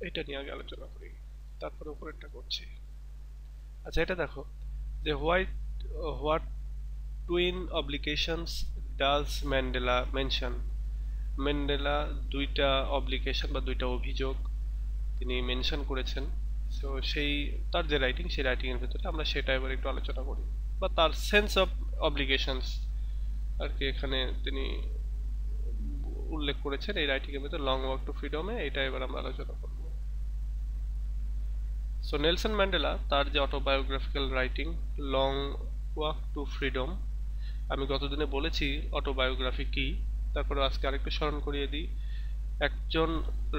এটা নিয়ে আগে আলোচনা করি, তারপরে উপরেরটা করছি। আচ্ছা, এটা দেখো যে what twin obligations does Mandela mention. Mandela দুইটা অব্লিগেশন বা দুইটা অভিযোগ তিনি মেনশন করেছেন। সো সেই তার যে রাইটিং, সেই রাইটিং এর ভিতরে আমরা সেটা এবার একটু আলোচনা করি, বা তার সেন্স অফ অব্লিগেশনস আর কি এখানে তিনি উল্লেখ করেছেন এই রাইটিং এর ভিতরে, লং ওয়াক টু ফ্রিডমে। এটা এবার আমরা আলোচনা করব। সো নেলসন ম্যান্ডেলা তার যে autobiographical writing long walk two freedom, আমি গতদিনে বলেছি অটোবায়োগ্রাফি কি, তারপরে আজকে আরেকটু স্মরণ করিয়ে দিই। একজন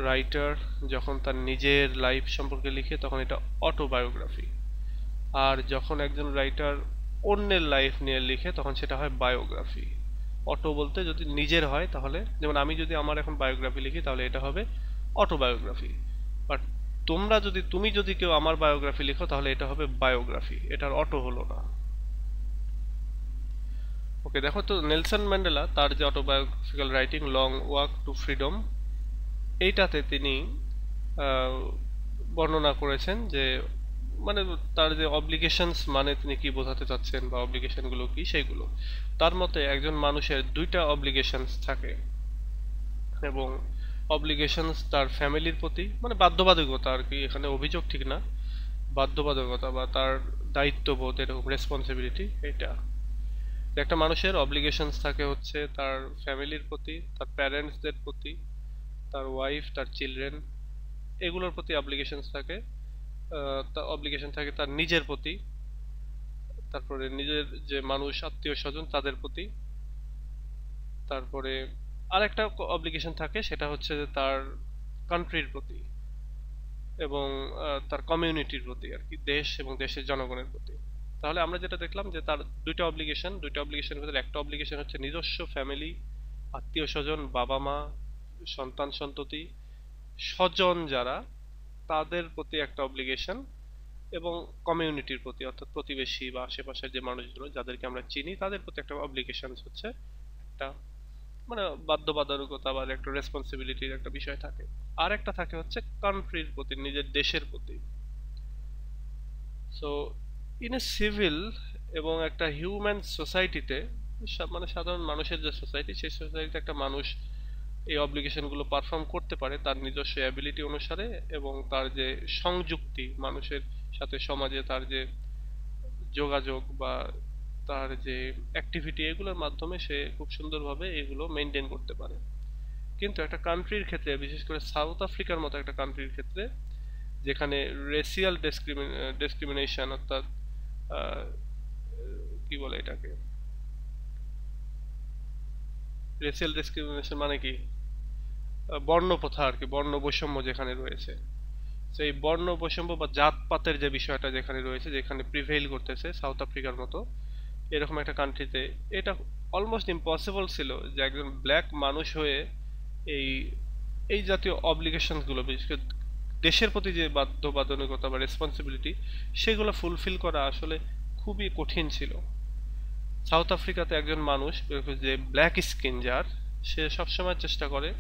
রাইটার যখন তার নিজের লাইফ সম্পর্কে লিখে তখন এটা অটোবায়োগ্রাফি, আর যখন একজন রাইটার অন্যের লাইফ নিয়ে লিখে তখন সেটা হয় বায়োগ্রাফি। অটো বলতে যদি নিজের হয়, তাহলে যেমন আমি যদি আমার এখন বায়োগ্রাফি লিখি তাহলে এটা হবে অটোবায়োগ্রাফি, বাট তুমি যদি কেউ আমার বায়োগ্রাফি লিখো তাহলে এটা হবে বায়োগ্রাফি, এটার অটো হলো না। ওকে, দেখো তো নেলসন ম্যান্ডেলা তার যে autobiographical writing long walk two freedom, এইটাতে তিনি বর্ণনা করেছেন যে মানে তার যে অব্লিগেশনস মানে তিনি কি বোঝাতে চাচ্ছেন বা অব্লিগেশনগুলো কি সেইগুলো। তার মতে একজন মানুষের দুইটা অব্লিগেশনস থাকে, এবং অব্লিগেশনস তার ফ্যামিলির প্রতি, মানে বাধ্যবাধকতা আর কি, এখানে অভিযোগ ঠিক না, বাধ্যবাধকতা বা তার দায়িত্ববোধ, এরকম রেসপন্সিবিলিটি। এটা একটা মানুষের অব্লিগেশনস থাকে হচ্ছে তার ফ্যামিলির প্রতি, তার প্যারেন্টসদের প্রতি, তার ওয়াইফ, তার চিলড্রেন, এগুলোর প্রতি অব্লিগেশনস থাকে। অব্লিগেশন থাকে তার নিজের প্রতি, তারপরে নিজের যে মানুষ আত্মীয় স্বজন তাদের প্রতি, তারপরে আরেকটা অব্লিগেশন থাকে সেটা হচ্ছে তার কান্ট্রির প্রতি এবং তার কমিউনিটির প্রতি আর কি, দেশ এবং দেশের জনগণের প্রতি। তাহলে আমরা যেটা দেখলাম যে তার দুইটা অব্লিগেশনের ভিতরে একটা অব্লিগেশন হচ্ছে নিজস্ব ফ্যামিলি, আত্মীয় স্বজন, বাবা মা, সন্তান সন্ততি, স্বজন যারা, তাদের প্রতি একটা অব্লিগেশন, এবং কমিউনিটির প্রতি অর্থাৎ প্রতিবেশী বা আশেপাশের যে মানুষগুলো যাদেরকে আমরা চিনি তাদের প্রতি একটা অব্লিগেশন হচ্ছে একটা, মানে বাধ্যবাধকতা বা একটা রেসপন্সিবিলিটির একটা বিষয় থাকে। আর একটা থাকে হচ্ছে কান্ট্রির প্রতি, নিজের দেশের প্রতি। সো ইন এ সিভিল এবং একটা হিউম্যান সোসাইটিতে, মানে সাধারণ মানুষের যে সোসাইটি, সেই সোসাইটিতে একটা মানুষ এই অব্লিগেশনগুলো পারফর্ম করতে পারে তার নিজস্ব অ্যাবিলিটি অনুসারে, এবং তার যে সংযুক্তি মানুষের সাথে, সমাজে তার যে যোগাযোগ বা তার যে অ্যাক্টিভিটি, এগুলোর মাধ্যমে সে খুব সুন্দরভাবে এগুলো মেনটেন করতে পারে। কিন্তু একটা কান্ট্রির ক্ষেত্রে, বিশেষ করে সাউথ আফ্রিকার মতো একটা কান্ট্রির ক্ষেত্রে, যেখানে রেসিয়াল ডিসক্রিমিনেশন অর্থাৎ কি বলে এটাকে, রেসিয়াল ডিসক্রিমিনেশন মানে কি, বর্ণ প্রথা আর কি, বর্ণ বৈষম্য যেখানে রয়েছে, সেই বর্ণ বৈষম্য বা জাতপাতের যে বিষয়টা যেখানে রয়েছে, যেখানে প্রিভেইল করতেছে সাউথ আফ্রিকার মতো এরকম একটা কান্ট্রিতে, এটা অলমোস্ট ইম্পসিবল ছিল যে একজন ব্ল্যাক মানুষ হয়ে এই এই জাতীয় অব্লিগেশনগুলো, বিশেষ করে দেশের প্রতি যে বাধ্যবাধকতা বা রেসপন্সিবিলিটি, সেগুলো ফুলফিল করা আসলে খুবই কঠিন ছিল। সাউথ আফ্রিকাতে একজন মানুষ যে ব্ল্যাক স্কিন যার, সে সবসময় চেষ্টা করে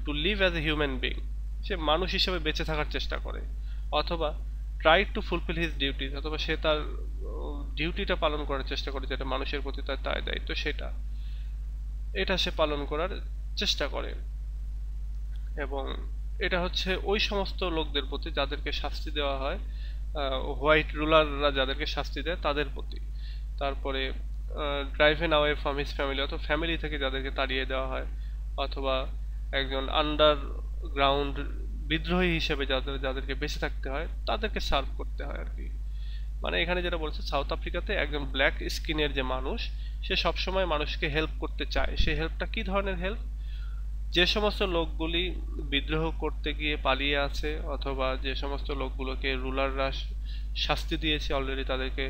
to live as a human being, সে মানুষ হিসেবে বেঁচে থাকার চেষ্টা করে, অথবা try to fulfil his duties, অথবা সে তার ডিউটিটা পালন করার চেষ্টা করে, যেটা মানুষের প্রতি তার দায়িত্ব, এটা সে পালন করার চেষ্টা করে। এবং এটা হচ্ছে ওই সমস্ত লোকদের প্রতি যাদেরকে শাস্তি দেওয়া হয়, হোয়াইট রুলাররা যাদেরকে শাস্তি দেয় তাদের প্রতি। তারপরে driven away from his family, অথবা ফ্যামিলি থেকে যাদেরকে তাড়িয়ে দেওয়া হয়, অথবা একজন আন্ডারগ্রাউন্ড বিদ্রোহী হিসেবে যাদেরকে বেঁচে থাকতে হয় তাদেরকে সার্ভ করতে হয় আর কি। মানে এখানে যেটা বলছে, সাউথ আফ্রিকাতে একজন ব্ল্যাক স্কিনের যে মানুষ, সে সবসময় মানুষকে হেল্প করতে চায়। সেই হেল্পটা কি ধরনের হেল্প? যে সমস্ত লোকগুলি বিদ্রোহ করতে গিয়ে পালিয়ে আছে, অথবা যে সমস্ত লোকগুলোকে রুলাররা শাস্তি দিয়েছে অলরেডি, তাদেরকে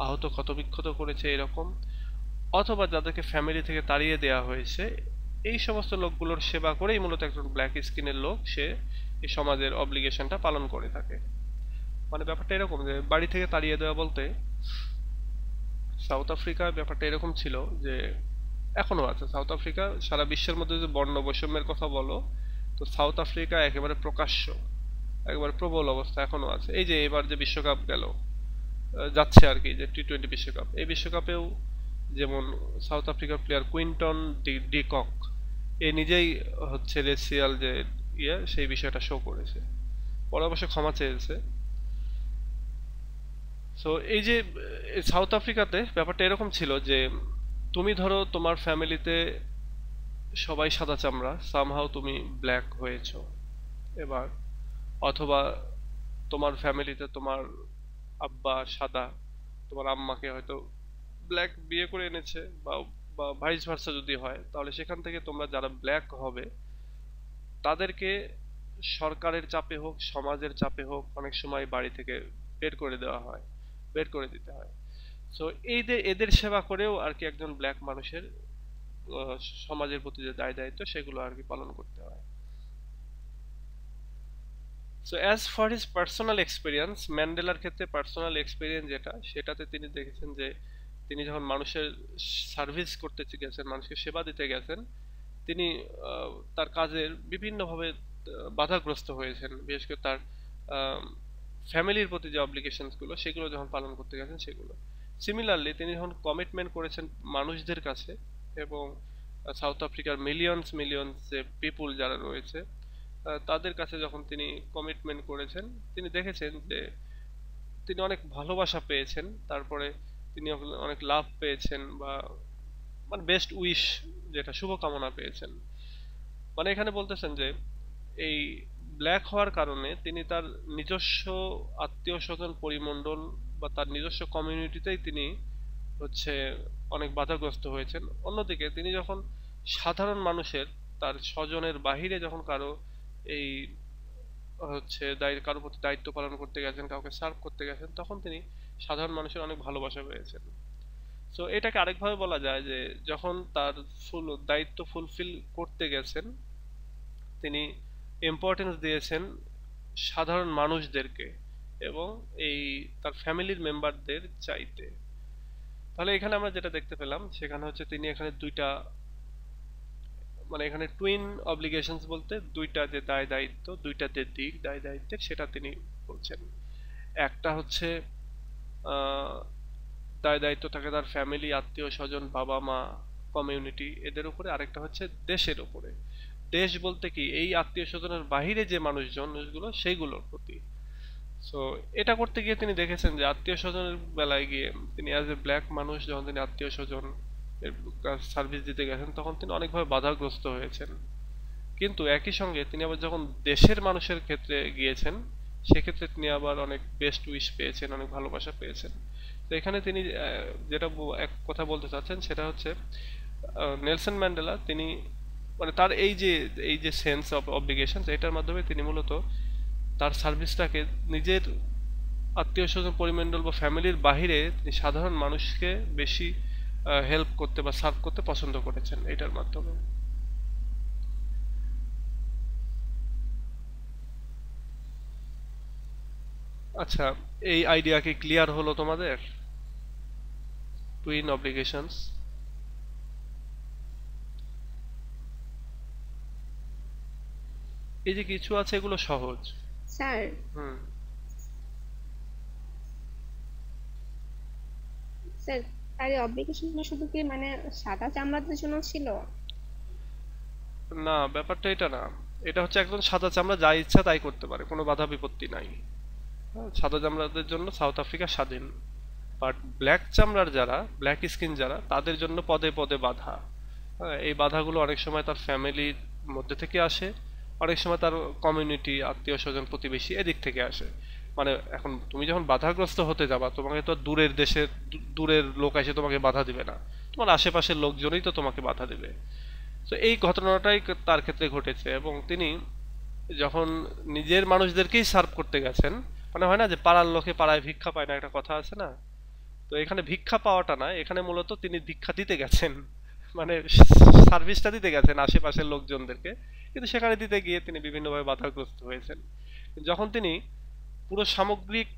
আহত ক্ষতবিক্ষত করেছে এরকম, অথবা যাদেরকে ফ্যামিলি থেকে তাড়িয়ে দেওয়া হয়েছে, এই সমস্ত লোকগুলোর সেবা করেই মূলত একজন ব্ল্যাক স্কিনের লোক সে এই সমাজের অব্লিগেশনটা পালন করে থাকে। মানে ব্যাপারটা এরকম যে বাড়ি থেকে তাড়িয়ে দেওয়া বলতে, সাউথ আফ্রিকার ব্যাপারটা এরকম ছিল যে এখনো আছে। সাউথ আফ্রিকা সারা বিশ্বের মধ্যে যদি বর্ণ বৈষম্যের কথা বলো, তো সাউথ আফ্রিকা একেবারে প্রকাশ্য একবার প্রবল অবস্থা এখনো আছে। এই যে এবার যে বিশ্বকাপ গেল, যাচ্ছে আর কি, যে টি-20 বিশ্বকাপ, এই বিশ্বকাপেও যেমন সাউথ আফ্রিকার প্লেয়ার কুইন্টন ডি কক এ নিজেই হচ্ছে রেসিয়াল যে সেই বিষয়টা শো করেছে, পরে অবশ্য ক্ষমা চেয়েছে। সো এই যে সাউথ আফ্রিকাতে ব্যাপারটা এরকম ছিল যে তুমি ধরো তোমার ফ্যামিলিতে সবাই সাদা চামড়া, সামহাও তুমি ব্ল্যাক হয়েছো এবার, অথবা তোমার ফ্যামিলিতে তোমার আব্বা সাদা, তোমার আম্মাকে হয়তো ব্ল্যাক বিয়ে করে এনেছে, বা বা ভাইস ভার্সা যদি হয়, তাহলে সেখান থেকে তোমরা যারা ব্ল্যাক হবে তাদেরকে সরকারের চাপে হোক সমাজের চাপে হোক অনেক সময় বাড়ি থেকে বের করে দেওয়া হয়, বের করে দিতে হয়। সো এই যে এদের সেবা করেও আর কি একজন ব্ল্যাক মানুষের আহ, সমাজের প্রতি যে দায় দায়িত্ব সেগুলো আর কি পালন করতে হয়। So as for his personal experience, ম্যান্ডেলার ক্ষেত্রে পার্সোনাল এক্সপিরিয়েন্স যেটা, সেটাতে তিনি দেখেছেন যে তিনি যখন মানুষের সার্ভিস করতে গেছেন, মানুষকে সেবা দিতে গেছেন, তিনি তার কাজের বিভিন্নভাবে বাধাগ্রস্ত হয়েছেন, বিশেষ করে তার ফ্যামিলির প্রতি যে অব্লিগেশনস গুলো সেগুলো যখন পালন করতে গেছেন সেগুলো। সিমিলারলি তিনি যখন কমিটমেন্ট করেছেন মানুষদের কাছে, এবং সাউথ আফ্রিকার মিলিয়নস মিলিয়নস যে পিপুল যারা রয়েছে তাদের কাছে যখন তিনি কমিটমেন্ট করেছেন, তিনি দেখেছেন যে তিনি অনেক ভালোবাসা পেয়েছেন, তারপরে তিনি অনেক লাভ পেয়েছেন, বা মানে বেস্ট উইশ, যেটা শুভকামনা পেয়েছেন। মানে এখানে বলতেছেন যে এই ব্ল্যাক হওয়ার কারণে তিনি তার নিজস্ব আত্মীয় স্বজন পরিমণ্ডল বা তার নিজস্ব কমিউনিটিতেই তিনি হচ্ছে অনেক বাধাগ্রস্ত হয়েছেন। অন্যদিকে তিনি যখন সাধারণ মানুষের, তার স্বজনের বাহিরে যখন কারো এই হচ্ছে কারোর প্রতি দায়িত্ব পালন করতে গেছেন, কাউকে সার্ভ করতে গেছেন, তখন তিনি সাধারণ মানুষের অনেক ভালোবাসা পেয়েছেন। সো এটাকে আরেকভাবে বলা যায় যে যখন তার দায়িত্ব ফুলফিল করতে গেছেন, তিনি ইম্পর্টেন্স দিয়েছেন সাধারণ মানুষদেরকে এবং এই তার ফ্যামিলির মেম্বারদের চাইতে। তাহলে এখানে আমরা যেটা দেখতে পেলাম সেখানে হচ্ছে তিনি এখানে দুইটা, মানে এখানে টুইন অব্লিগেশনস বলতে দুইটা যে দায় দায়িত্ব, দুইটা যে দিক দায় দায়িত্বের, সেটা তিনি বলছেন। একটা হচ্ছে আহ দায় দায়িত্ব থাকে তার ফ্যামিলি, আত্মীয় স্বজন, বাবা মা, কমিউনিটি, এদের উপরে। আরেকটা হচ্ছে দেশের উপরে। দেশ বলতে কি এই আত্মীয় স্বজনের বাহিরে যে মানুষগুলো সেইগুলোর প্রতি। সো এটা করতে গিয়ে তিনি দেখেছেন যে আত্মীয় স্বজনের বেলায় গিয়ে তিনি অ্যাজ এ ব্ল্যাক মানুষ যখন তিনি আত্মীয় স্বজন এর সার্ভিস দিতে গেছেন তখন তিনি অনেকভাবে বাধাগ্রস্ত হয়েছেন। কিন্তু একই সঙ্গে তিনি আবার যখন দেশের মানুষের ক্ষেত্রে গিয়েছেন সেক্ষেত্রে তিনি আবার অনেক বেস্ট উইশ পেয়েছেন, অনেক ভালোবাসা পেয়েছেন। তো এখানে তিনি যেটা এক কথা বলতে চাচ্ছেন সেটা হচ্ছে নেলসন ম্যান্ডেলা তিনি মানে তার এই যে সেন্স অফ অব্লিগেশন, এটার মাধ্যমে তিনি মূলত তার সার্ভিসটাকে নিজের আত্মীয় স্বজন পরিমণ্ডল বা ফ্যামিলির বাহিরে তিনি সাধারণ মানুষকে বেশি হেল্প করতে বা সার্ভ করতে পছন্দ করেছেন এটার মাধ্যমে। আচ্ছা, এই আইডিয়া কি ক্লিয়ার হলো তোমাদের? টুইন অব্লিগেশনস, এই যে কিছু আছে এগুলো সহজ। স্যার, হুম। স্যার আর এই অব্লিগেশনটা শুধু কি মানে সাদা চামড়াদের জন্য ছিল? না, ব্যাপারটা এটা না। এটা হচ্ছে একজন সাদা চামড়া যা ইচ্ছা তাই করতে পারে, কোনো বাধা বিপত্তি নাই। হ্যাঁ, সাদা চামড়াদের জন্য সাউথ আফ্রিকা স্বাধীন। বাট ব্ল্যাক চামড়ার যারা, ব্ল্যাক স্কিন যারা, তাদের জন্য পদে পদে বাধা। হ্যাঁ, এই বাধাগুলো অনেক সময় তার ফ্যামিলির মধ্যে থেকে আসে, অনেক সময় তার কমিউনিটি, আত্মীয় স্বজন, প্রতিবেশী, এদিক থেকে আসে। মানে এখন তুমি যখন বাধাগ্রস্ত হতে যাবা, তোমাকে তো আর দূরের দেশের দূরের লোক এসে তোমাকে বাধা দিবে না, তোমার আশেপাশের লোকজনই তো তোমাকে বাধা দিবে। তো এই ঘটনাটাই তার ক্ষেত্রে ঘটেছে, এবং তিনি যখন নিজের মানুষদেরকেই সার্ভ করতে গেছেন, মানে হয় না যে পাড়ার লোকে পাড়ায় ভিক্ষা পায় না, একটা কথা আছে না? তো এখানে ভিক্ষা পাওয়াটা না, এখানে মূলত তিনি ভিক্ষা দিতে গেছেন, মানে সার্ভিসটা দিতে গেছেন আশেপাশের লোকজনদেরকে। কিন্তু সেখানে দিতে গিয়ে তিনি বিভিন্নভাবে বাধাগ্রস্ত হয়েছেন। যখন তিনি পুরো সামগ্রিক,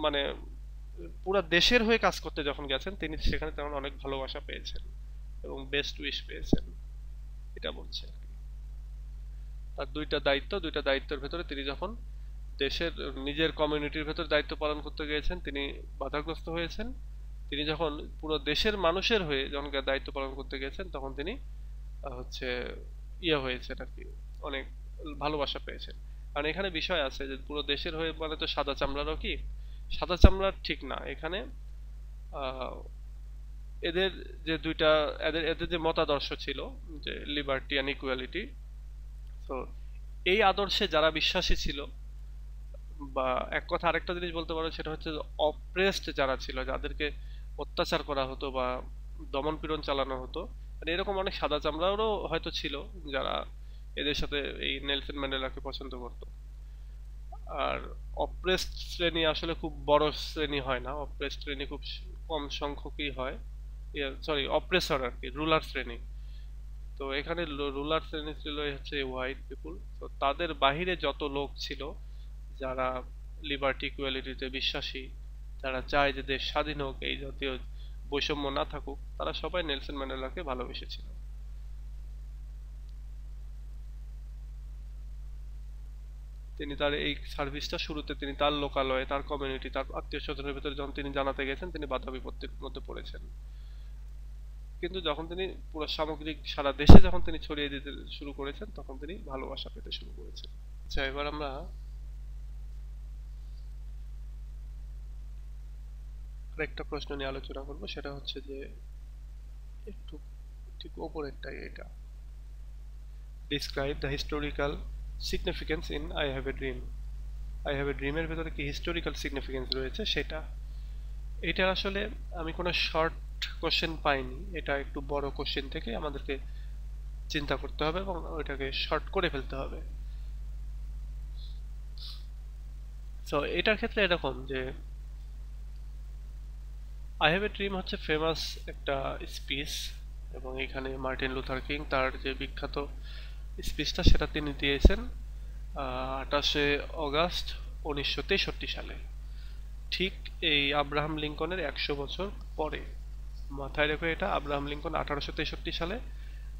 মানে পুরো দেশের হয়ে কাজ করতে যখন গেছেন, তিনি সেখানে তেমন অনেক ভালোবাসা পেয়েছেন এবং বেস্ট উইশ পেয়েছেন, এটা বলছে আর কি। তার দুইটা দায়িত্ব, দুইটা দায়িত্বের ভেতরে তিনি যখন দেশের নিজের কমিউনিটির ভেতর দায়িত্ব পালন করতে গিয়েছেন, তিনি বাধাগ্রস্ত হয়েছেন। তিনি যখন পুরো দেশের মানুষের হয়ে যখন দায়িত্ব পালন করতে গিয়েছেন, তখন তিনি হচ্ছে হয়েছেন আর কি, অনেক ভালোবাসা পেয়েছেন। কারণ এখানে বিষয় আছে যে পুরো দেশের হয়ে মানে তো সাদা চামড়ারও কি, সাদা চামড়ার ঠিক না এখানে। আহ, এদের যে দুইটা, এদের এদের যে মতাদর্শ ছিল যে লিবার্টি অ্যান্ড ইকুয়ালিটি, তো এই আদর্শে যারা বিশ্বাসী ছিল, বা এক কথা আরেকটা জিনিস বলতে পারো, সেটা হচ্ছে অপ্রেসড যারা ছিল, যাদেরকে অত্যাচার করা হতো বা দমন পীড়ন চালানো হতো, মানে এরকম অনেক সাদা চামড়ারও হয়তো ছিল যারা এদের সাথে এই নেলসন ম্যান্ডেলাকে পছন্দ করতো। আর অপ্রেসড শ্রেণী আসলে খুব বড় শ্রেণী হয় না, অপ্রেসড শ্রেণী খুব কম সংখ্যকই হয়, সরি অপ্রেসর আর কি, রুলার শ্রেণী। তো এখানে রুলার শ্রেণী ছিল হচ্ছে হোয়াইট পিপুল। তো তাদের বাহিরে যত লোক ছিল যারা লিবার্টি ইকুয়ালিটিতে বিশ্বাসী, যারা চায় যে দেশ স্বাধীন হোক, এই জাতীয় বৈষম্য না থাকুক, তারা সবাই নেলসন ম্যান্ডেলাকে ভালোবেসেছিল। তিনি তার এই সার্ভিসটা শুরুতে তিনি তার লোকালয়ে, তার কমিউনিটি, তার আত্মীয় স্বজনের ভিতরে যখন তিনি জানাতে গেছেন, তিনি বাধা বিপত্তির মধ্যে পড়েছেন। কিন্তু যখন তিনি পুরো সামগ্রিক সারা দেশে যখন তিনি ছড়িয়ে দিতে শুরু করেছেন, তখন তিনি ভালোবাসা পেতে শুরু করেছেন। আচ্ছা, এবার আমরা আরেকটা প্রশ্ন নিয়ে আলোচনা করব, সেটা হচ্ছে যে একটু ঠিক ওপরেরটাই এটা, describe the historical significance in I have a dream. I have a ড্রিমের ভেতরে কি হিস্টোরিক্যাল সিগনিফিকেন্স রয়েছে সেটা। এটা আসলে আমি কোনো শর্ট কোশ্চেন পাইনি, এটা একটু বড় কোশ্চেন থেকে আমাদেরকে চিন্তা করতে হবে এবং ওইটাকে শর্ট করে ফেলতে হবে। সো এটার ক্ষেত্রে এরকম যে আই হ্যাভ এ ড্রিম হচ্ছে ফেমাস একটা স্পিচ, এবং এখানে মার্টিন লুথার কিং তার যে বিখ্যাত স্পিচটা সেটা তিনি দিয়েছেন 28 অগাস্ট 1963 সালে, ঠিক এই আব্রাহাম লিঙ্কনের 100 বছর পরে। মাথায় রেখো এটা, আব্রাহাম লিঙ্কন 1863 সালে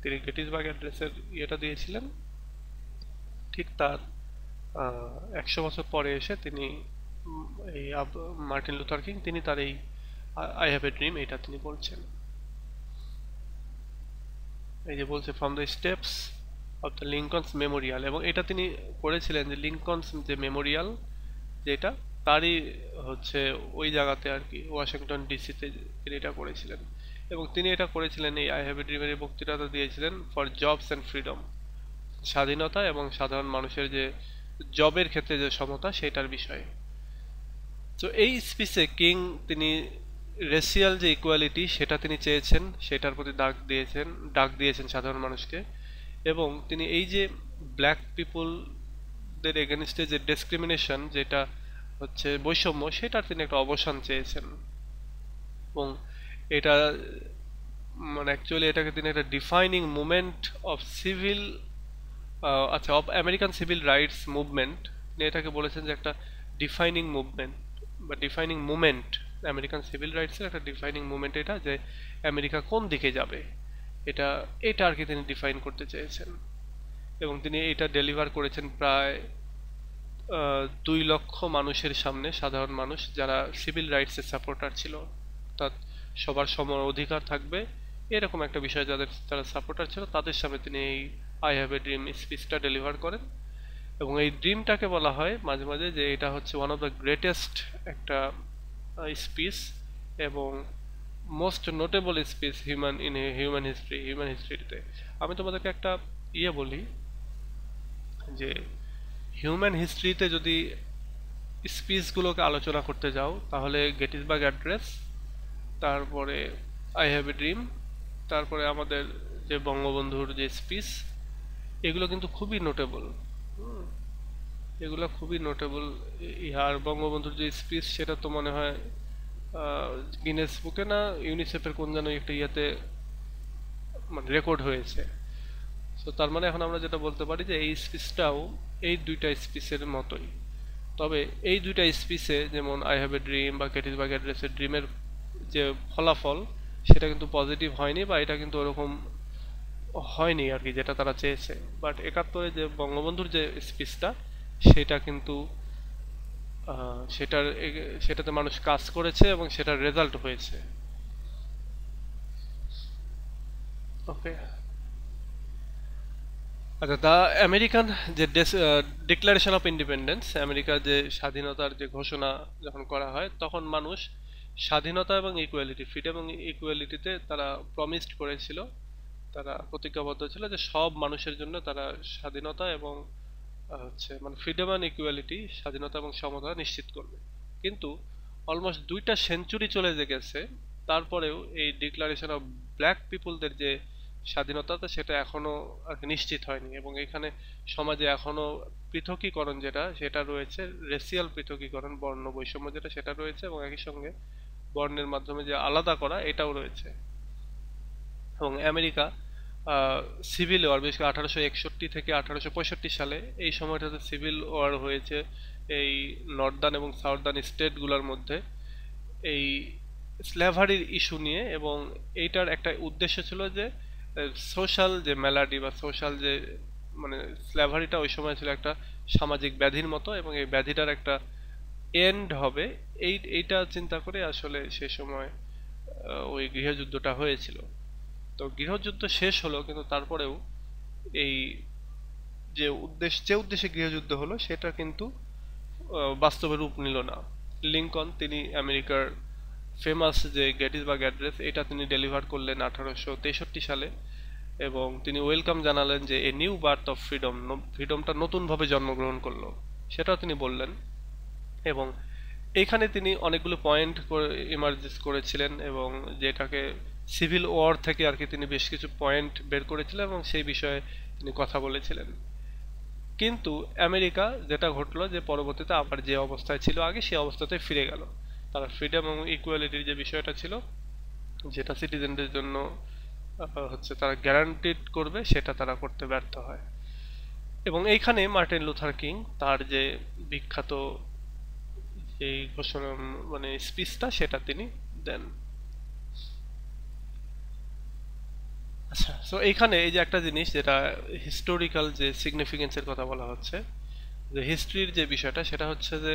তিনি গেটিসবার্গ অ্যাড্রেসের ইয়েটা দিয়েছিলেন, ঠিক তার 100 বছর পরে এসে তিনি এই মার্টিন লুথার কিং তিনি তার এই আই হ্যাভ এ ড্রিম এটা তিনি বলছেন। এই যে বলছে from the steps of the Lincoln's Memorial, এবং এটা তিনি করেছিলেন যে লিঙ্কনস যে মেমোরিয়াল যেটা, তারই হচ্ছে ওই জায়গাতে আর কি, ওয়াশিংটন ডিসিতে তিনি এটা করেছিলেন। এবং তিনি এটা করেছিলেন এই আই হ্যাভ এ ড্রিমের বক্তৃতাটা দিয়েছিলেন ফর জবস অ্যান্ড ফ্রিডম, স্বাধীনতা এবং সাধারণ মানুষের যে জবের ক্ষেত্রে যে সমতা সেটার বিষয়ে। তো এই স্পিচে কিং তিনি রেসিয়াল যে ইকুয়ালিটি সেটা তিনি চেয়েছেন, সেটার প্রতি ডাক দিয়েছেন সাধারণ মানুষকে, এবং তিনি এই যে ব্ল্যাক পিপুলদের এগেনস্টে যে ডিসক্রিমিনেশন যেটা হচ্ছে বৈষম্য, সেটার তিনি একটা অবসান চেয়েছেন। এবং এটা মানে অ্যাকচুয়ালি এটাকে তিনি একটা ডিফাইনিং মুভমেন্ট অফ সিভিল, আচ্ছা of American civil rights movement, তিনি এটাকে বলেছেন যে একটা ডিফাইনিং মুভমেন্ট বা ডিফাইনিং মুভমেন্ট, আমেরিকান সিভিল রাইটসের একটা ডিফাইনিং মুভমেন্ট এটা, যে আমেরিকা কোন দিকে যাবে এটা এটা আর কি তিনি ডিফাইন করতে চেয়েছেন। এবং তিনি এটা ডেলিভার করেছেন প্রায় 2 লক্ষ মানুষের সামনে, সাধারণ মানুষ যারা সিভিল রাইটসের সাপোর্টার ছিল, অর্থাৎ সবার সমান অধিকার থাকবে এরকম একটা বিষয় যাদের যারা সাপোর্টার ছিল, তাদের সামনে তিনি এই আই হ্যাভ এ ড্রিম স্পিচটা ডেলিভার করেন। এবং এই ড্রিমটাকে বলা হয় মাঝে মাঝে যে এটা হচ্ছে ওয়ান অফ দ্য গ্রেটেস্ট একটা স্পিচ এবং মোস্ট নোটেবল স্পিচ হিউম্যান হিস্ট্রিতে। আমি তোমাদেরকে একটা বলি যে হিউম্যান হিস্ট্রিতে যদি স্পিচগুলোকে আলোচনা করতে যাও, তাহলে গেটিসবার্গ অ্যাড্রেস, তারপরে আই হ্যাভ এ ড্রিম, তারপরে আমাদের যে বঙ্গবন্ধুর যে স্পিচ, এগুলো কিন্তু খুবই নোটেবল। এগুলো খুবই নোটেবল। আর বঙ্গবন্ধুর যে স্পিচ সেটা তো মনে হয় গিনেস বুকে না ইউনিসেফের কোন যেন একটা ইয়েতে মানে রেকর্ড হয়েছে। সো তার মানে এখন আমরা যেটা বলতে পারি যে এই স্পিচটাও এই দুইটা স্পিচের মতোই। তবে এই দুইটা স্পিচে যেমন আই হ্যাভ এ ড্রিম বা গেটিসবার্গ অ্যাড্রেসের ড্রিমের যে ফলাফল সেটা কিন্তু পজিটিভ হয়নি, বা এটা কিন্তু ওরকম হয়নি আর কি যেটা তারা চেয়েছে। বাট 71-এ যে বঙ্গবন্ধুর যে স্পিচটা সেটা কিন্তু সেটাতে মানুষ কাজ করেছে এবং সেটার রেজাল্ট হয়েছে। ওকে, আচ্ছা, দা আমেরিকান যে ডিক্লারেশন অফ ইন্ডিপেন্ডেন্স, আমেরিকার যে স্বাধীনতার যে ঘোষণা যখন করা হয়, তখন মানুষ স্বাধীনতা এবং ইকুয়ালিটি, ফ্রিডম এবং ইকুয়ালিটিতে তারা প্রমিসড করেছিল, তারা প্রতিজ্ঞাবদ্ধ ছিল যে সব মানুষের জন্য তারা স্বাধীনতা এবং হচ্ছে মানে ফ্রিডম অ্যান্ড ইকুয়ালিটি, স্বাধীনতা এবং সমতা নিশ্চিত করবে। কিন্তু অলমোস্ট 2টা সেঞ্চুরি চলে যে গেছে, তারপরেও এই ডিক্লারেশন অফ ব্ল্যাক পিপলদের যে স্বাধীনতা সেটা এখনো আর কি নিশ্চিত হয়নি, এবং এখানে সমাজে এখনো পৃথকীকরণ যেটা সেটা রয়েছে, রেসিয়াল পৃথকীকরণ, বর্ণ বৈষম্য যেটা সেটা রয়েছে, এবং একই সঙ্গে বর্ণের মাধ্যমে যে আলাদা করা এটাও রয়েছে। এবং আমেরিকা সিভিল ওয়ার, বিশেষ করে 1861 থেকে 1865 সালে এই সময়টাতে সিভিল ওয়ার হয়েছে এই নর্দার্ন এবং সাউদার্ন স্টেটগুলোর মধ্যে এই স্ল্যাভারির ইস্যু নিয়ে, এবং এইটার একটা উদ্দেশ্য ছিল যে সোশ্যাল যে ম্যালাডি বা সোশ্যাল যে মানে স্ল্যাভারিটা ওই সময় ছিল একটা সামাজিক ব্যাধির মতো, এবং এই ব্যাধিটার একটা এন্ড হবে, এইটা চিন্তা করে আসলে সে সময় ওই গৃহযুদ্ধটা হয়েছিল। তো গৃহযুদ্ধ শেষ হলো, কিন্তু তারপরেও এই যে উদ্দেশ্যে গৃহযুদ্ধ হলো সেটা কিন্তু বাস্তবে রূপ নিল না। লিঙ্কন তিনি আমেরিকার ফেমাস যে গেটিসবার্গ অ্যাড্রেস এটা তিনি ডেলিভার করলেন 1863 সালে, এবং তিনি ওয়েলকাম জানালেন যে a new birth of freedom, ফ্রিডমটা নতুনভাবে জন্মগ্রহণ করলো, সেটাও তিনি বললেন। এবং এইখানে তিনি অনেকগুলো পয়েন্ট ইমার্জেস করেছিলেন, এবং যেটাকে সিভিল ওয়ার থেকে আর কি তিনি বেশ কিছু পয়েন্ট বের করেছিলেন এবং সেই বিষয়ে তিনি কথা বলেছিলেন। কিন্তু আমেরিকা যেটা ঘটলো যে পরবর্তীতে আবার যে অবস্থায় ছিল আগে সেই অবস্থাতে ফিরে গেল। তারা ফ্রিডম এবং ইকুয়ালিটির যে বিষয়টা ছিল, যেটা সিটিজেনদের জন্য হচ্ছে তারা গ্যারান্টিড করবে, সেটা তারা করতে ব্যর্থ হয়। এবং এইখানে মার্টিন লুথার কিং তার যে বিখ্যাত এই ঘোষণা মানে স্পিচটা সেটা তিনি দেন। আচ্ছা, সো এইখানে এই যে একটা জিনিস যেটা হিস্টোরিক্যাল যে সিগনিফিকেন্সের কথা বলা হচ্ছে, যে হিস্ট্রির যে বিষয়টা সেটা হচ্ছে যে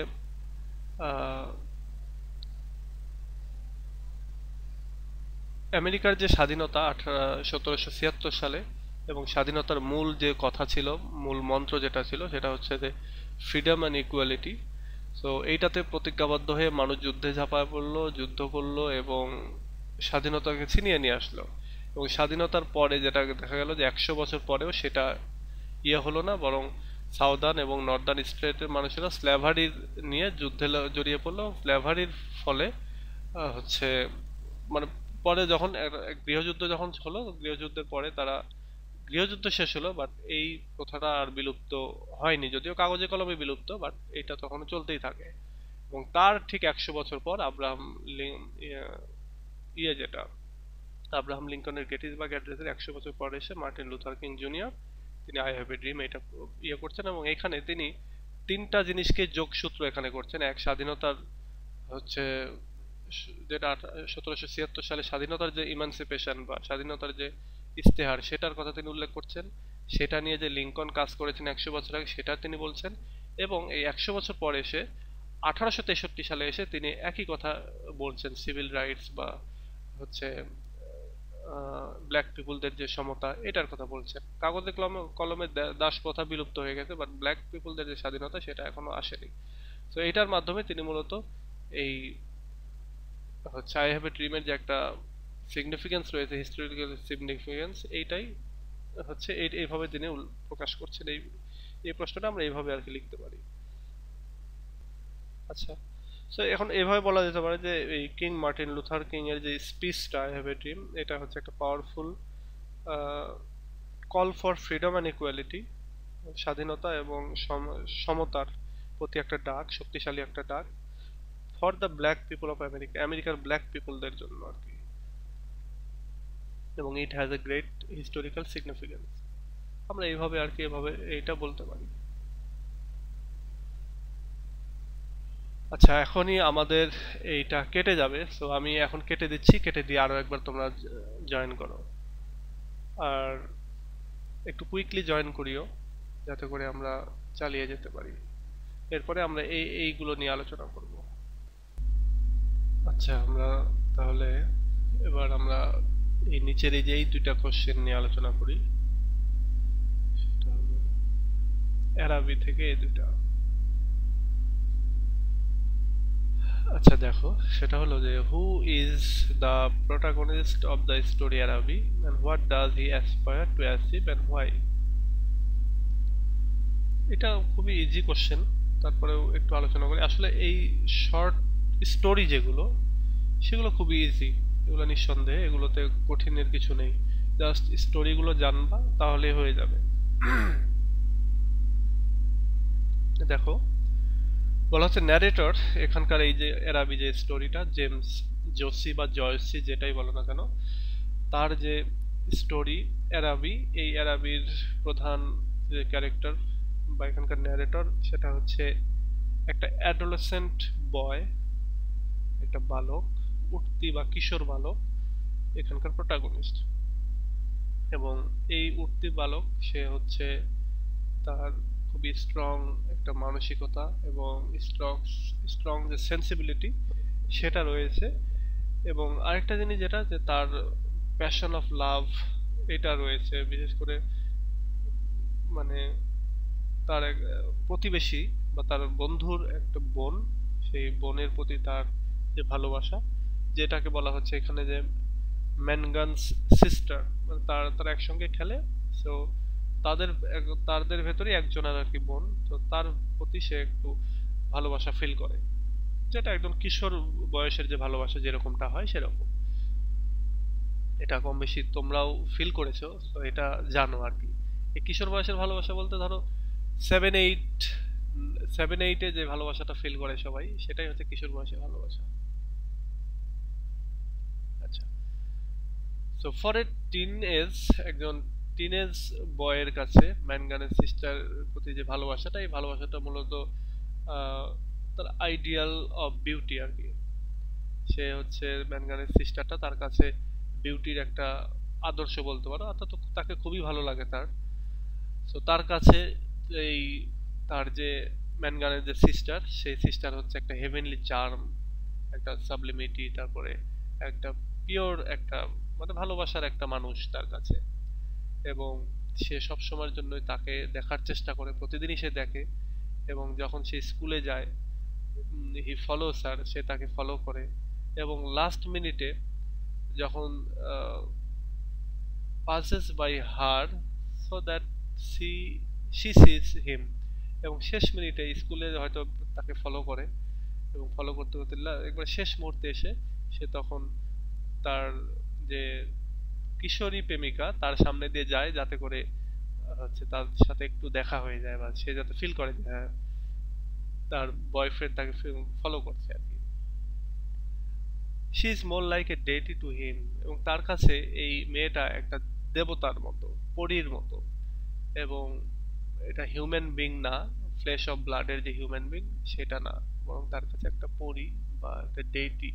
আমেরিকার যে স্বাধীনতা 1776 সালে, এবং স্বাধীনতার মূল যে কথা ছিল, মূল মন্ত্র যেটা ছিল সেটা হচ্ছে যে ফ্রিডম অ্যান্ড ইকুয়ালিটি। সো এইটাতে প্রতিজ্ঞাবদ্ধ হয়ে মানুষ যুদ্ধে ঝাঁপায় পড়লো, যুদ্ধ করলো এবং স্বাধীনতাকে ছিনিয়ে নিয়ে আসলো। এবং স্বাধীনতার পরে যেটা দেখা গেল যে 100 বছর পরেও সেটা হলো না, বরং সাউদার্ন এবং নর্দার্ন স্টেটের মানুষেরা স্ল্যাভারির নিয়ে যুদ্ধে জড়িয়ে পড়লো। স্ল্যাভারির ফলে হচ্ছে মানে পরে যখন গৃহযুদ্ধ যখন হলো, গৃহযুদ্ধের পরে তারা গৃহযুদ্ধ শেষ হলো, বাট এই প্রথাটা আর বিলুপ্ত হয়নি, যদিও কাগজে কলমে বিলুপ্ত, বাট এটা তখন চলতেই থাকে। এবং তার ঠিক 100 বছর পর আব্রাহাম যেটা আব্রাহাম লিঙ্কনের গেটিসবার্গ অ্যাড্রেসের 100 বছর পরে এসে মার্টিন লুথার কিং জুনিয়র তিনি আই হ্যাভ এ ড্রিম এটা করছেন, এবং এখানে তিনি 3টা জিনিসকে যোগসূত্র এখানে করছেন। এক, স্বাধীনতার হচ্ছে যেটা 1776 সালে স্বাধীনতার যে ইমানসিপেশন বা স্বাধীনতার যে ইস্তেহার সেটার কথা তিনি উল্লেখ করছেন, সেটা নিয়ে যে লিঙ্কন কাজ করেছেন 100 বছর আগে সেটা তিনি বলছেন। এবং এই 100 বছর পরে এসে 1863 সালে এসে তিনি একই কথা বলছেন, সিভিল রাইটস বা হচ্ছে ব্ল্যাক পিপুলদের যে সমতা এটার কথা বলছেন। কাগজে কলমে দাস প্রথা বিলুপ্ত হয়ে গেছে, বাট ব্ল্যাক পিপুলদের যে স্বাধীনতা সেটা এখনো আসেনি। তো এটার মাধ্যমে তিনি মূলত এই হচ্ছে আই হ্যাভ এ ড্রিমের যে একটা সিগনিফিকেন্স রয়েছে, হিস্টোরিক্যাল সিগনিফিকেন্স, এইটাই হচ্ছে এইভাবে তিনি প্রকাশ করছেন। এই প্রশ্নটা আমরা এইভাবে আর কি লিখতে পারি। আচ্ছা, সো এখন এইভাবে বলা যেতে পারে যে এই কিং মার্টিন লুথার কিং এর যে স্পিচটা আই হ্যাভ এ ড্রিম, এটা হচ্ছে একটা powerful call for freedom and equality, স্বাধীনতা এবং সমতার প্রতি একটা ডাক, শক্তিশালী একটা ডাক for the black people of America, আমেরিকার ব্ল্যাক পিপলদের জন্য আর কি। এবং it has a great historical significance, আমরা এইভাবে আর কি এভাবে এইটা বলতে পারি। আচ্ছা, এখনই আমাদের এইটা কেটে যাবে, সো আমি এখন কেটে দিচ্ছি, কেটে দিয়ে আরো একবার তোমরা জয়েন করো, আর একটু কুইকলি জয়েন করিও যাতে করে আমরা চালিয়ে যেতে পারি। এরপরে আমরা এইগুলো নিয়ে আলোচনা করব। আচ্ছা, আমরা তাহলে এবার আমরা এই নিচের এই যে এই দুইটা কোশ্চেন নিয়ে আলোচনা করি। সেটা হলো অ্যারাবি থেকে এই দুইটা। আচ্ছা দেখো, সেটা হলো যে who is the protagonist of the story Araby and what does he aspire to achieve and why. এটা খুবই ইজি কোশ্চেন, তারপরেও একটু আলোচনা করি। আসলে এই শর্ট স্টোরি যেগুলো, সেগুলো খুবই ইজি, এগুলো নিঃসন্দেহে, এগুলোতে কঠিনের কিছু নেই। জাস্ট স্টোরিগুলো জানবা তাহলে হয়ে যাবে। দেখো, বলা হচ্ছে ন্যারেটর, এখানকার এই যে অ্যারাবি যে স্টোরিটা, জেমস জোসি বা জয়সি যেটাই বলো না কেন, তার যে স্টোরি অ্যারাবি, এই অ্যারাবির প্রধান যে ক্যারেক্টার বা এখানকার ন্যারেটর, সেটা হচ্ছে একটা অ্যাডোলেসেন্ট বয়, একটা বালক, উঠতি বা কিশোর বালক এখানকার প্রোটাগনিস্ট। এবং এই উঠতি বালক সে হচ্ছে, তার খুবই স্ট্রং একটা মানসিকতা এবং স্ট্রং স্ট্রং যে সেন্সিবিলিটি সেটা রয়েছে। এবং আরেকটা জিনিস যেটা, যে তার প্যাশন অফ লাভ এটা রয়েছে, বিশেষ করে মানে তার এক প্রতিবেশী বা তার বন্ধুর একটা বোন, সেই বোনের প্রতি তার যে ভালোবাসা, যেটাকে বলা হচ্ছে এখানে যে ম্যানগানস সিস্টার, মানে তারা একসঙ্গে খেলে। সো তাদের ভেতরে একজনের আর কি বোন, তো তার প্রতি সে একটু ভালোবাসা ফিল করে, যেটা একদম কিশোর বয়সের যে ভালোবাসা যেরকমটা হয় সেরকম। এটা কম বেশি তোমরাও ফিল করেছো, তো এটা জানো আর কি। এই কিশোর বয়সের ভালোবাসা বলতে ধরো 7-8, 7-8-এ যে ভালোবাসাটা ফিল করে সবাই, সেটাই হচ্ছে কিশোর বয়সের ভালোবাসা। আচ্ছা, সো ফর এ টিনএজ, একজন টিনেজ বয়ের কাছে ম্যানগানের সিস্টার প্রতি যে ভালোবাসাটা, এই ভালোবাসাটা মূলত তার আইডিয়াল অফ বিউটি আর কি। সে হচ্ছে ম্যানগানের সিস্টারটা তার কাছে বিউটির একটা আদর্শ বলতে পারো, অর্থাৎ তাকে খুবই ভালো লাগে তার। তো তার কাছে এই তার যে ম্যানগানের যে সিস্টার, সেই সিস্টার হচ্ছে একটা হেভেনলি চার্ম, একটা সাবলিমিটি, তারপরে একটা পিওর একটা মানে ভালোবাসার একটা মানুষ তার কাছে। এবং সে সব সময়ের জন্যই তাকে দেখার চেষ্টা করে, প্রতিদিনই সে দেখে। এবং যখন সে স্কুলে যায়, হি ফলো স্যার, সে তাকে ফলো করে। এবং লাস্ট মিনিটে যখন passes by her so that she sees him, এবং শেষ মিনিটে স্কুলে হয়তো তাকে ফলো করে, এবং ফলো করতে করতে একবার শেষ মুহূর্তে এসে সে তখন তার যে কিশোরী প্রেমিকা তার সামনে দিয়ে যায়, যাতে করে হচ্ছে তার সাথে একটু দেখা হয়ে যায়, বা সে যাতে ফিল করে যে হ্যাঁ, তার বয়ফ্রেন্ড তাকে ফলো করছে আর কি। She is more like a deity to him, এবং তার কাছে এই মেয়েটা একটা দেবতার মতো, পরীর মতো। এবং এটা হিউম্যান বিং না, ফ্লেশ অফ ব্লাডের যে হিউম্যান বিং সেটা না, বরং তার কাছে একটা পরী বা একটা ডেইটি।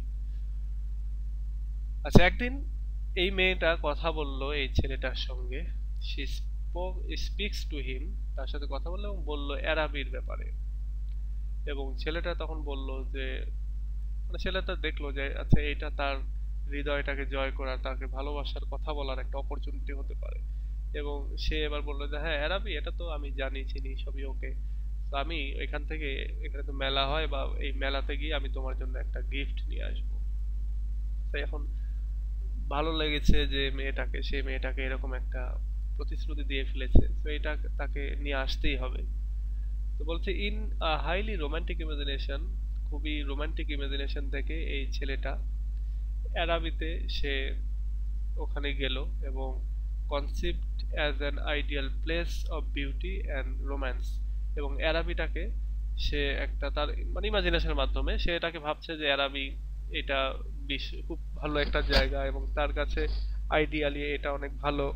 আচ্ছা, একদিন এই মেয়েটা কথা বলল এই ছেলেটার সঙ্গে, সি স্পিক্স টু হিম, তার সাথে কথা বললো এবং বললো অ্যারাবির ব্যাপারে। এবং ছেলেটা তখন বলল যে, মানে ছেলেটা দেখলো যে আচ্ছা, এটা তার হৃদয়টাকে জয় করার, তাকে ভালোবাসার কথা বলার একটা অপরচুনিটি হতে পারে। এবং সে এবার বললো যে হ্যাঁ, অ্যারাবি এটা তো আমি জানি, চিনি, সবই ওকে। তো আমি এখান থেকে, এখানে তো মেলা হয়, বা এই মেলাতে গিয়ে আমি তোমার জন্য একটা গিফট নিয়ে আসবো। তাই এখন ভালো লেগেছে যে মেয়েটাকে, সেই মেয়েটাকে এরকম একটা প্রতিশ্রুতি দিয়ে ফেলেছে, তো এটা তাকে নিয়ে আসতেই হবে। তো বলছে in a highly romantic imagination, খুবই রোমান্টিক ইমাজিনেশন থেকে এই ছেলেটা অ্যারাবিতে সে ওখানে গেল, এবং conceived as an ideal place of beauty and romance. এবং অ্যারাবিটাকে সে একটা তার মানে ইমাজিনেশনের মাধ্যমে সে এটাকে ভাবছে যে অ্যারাবি এটা খুব ভালো একটা জায়গা, এবং তার কাছে আইডিয়ালি এটা অনেক ভালো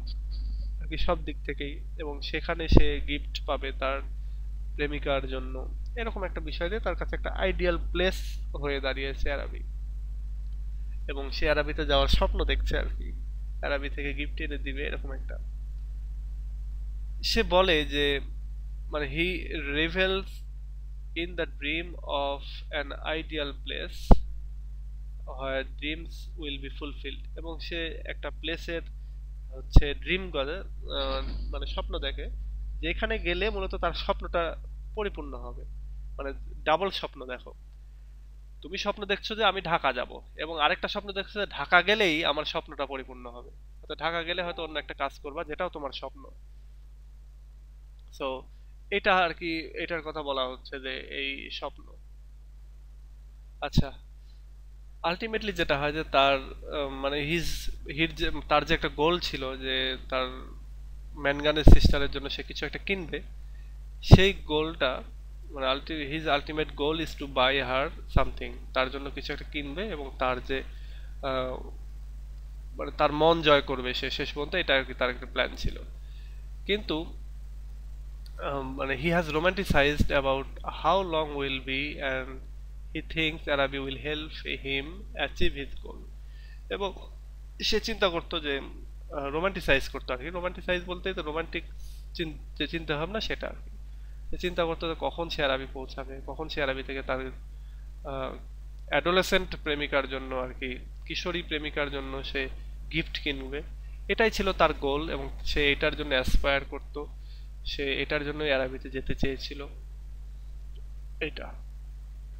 আর কি সব দিক থেকেই। এবং সেখানে সে গিফট পাবে তার প্রেমিকার জন্য, এরকম একটা বিষয় দিয়ে তার কাছে একটা আইডিয়াল প্লেস হয়ে দাঁড়িয়েছে অ্যারাবি। এবং সে আরবিতে যাওয়ার স্বপ্ন দেখছে আর কি, আরবি থেকে গিফট এনে দিবে এরকম একটা। সে বলে যে মানে হি rebels in the dream of an ideal place where dreams will be fulfilled, এবং সে একটা প্লেসের হচ্ছে ড্রিম করে, মানে স্বপ্ন দেখে, যেখানে গেলে মূলত তার স্বপ্নটা পরিপূর্ণ হবে। মানে ডাবল স্বপ্ন দেখো, তুমি স্বপ্ন দেখছো যে আমি ঢাকা যাব, এবং আরেকটা স্বপ্ন দেখছো যে ঢাকা গেলেই আমার স্বপ্নটা পরিপূর্ণ হবে। তো ঢাকা গেলে হয়তো অন্য একটা কাজ করবা যেটাও তোমার স্বপ্ন। সো এটা আর কি, এটার কথা বলা হচ্ছে যে এই স্বপ্ন। আচ্ছা, আলটিমেটলি যেটা হয় যে তার মানে তার যে একটা গোল ছিল যে তার ম্যানগানের সিস্টারের জন্য সে কিছু একটা কিনবে, সেই গোলটা মানে his ultimate goal is to buy her something, তার জন্য কিছু একটা কিনবে এবং তার যে আহ, মানে তার মন জয় করবে সে শেষ পর্যন্ত, এটা আর কি তার একটা প্ল্যান ছিল। কিন্তু মানে he has romanticized about how long will be and he thinks Arabi will help him achieve his goal, এবং সে চিন্তা করতো যে রোমান্টিসাইজ করতো আর কি, রোমান্টিসাইজ বলতে তো রোমান্টিক যে চিন্তা ভাবনা সেটা আর কি। সে চিন্তা করতো যে কখন সে আরবি পৌঁছাবে, কখন সে আরবি থেকে তার অ্যাডোলেসেন্ট প্রেমিকার জন্য আর কি, কিশোরী প্রেমিকার জন্য সে গিফট কিনবে। এটাই ছিল তার গোল এবং সে এটার জন্য অ্যাসপায়ার করতো, সে এটার জন্যই আরবিতে যেতে চেয়েছিল। এটা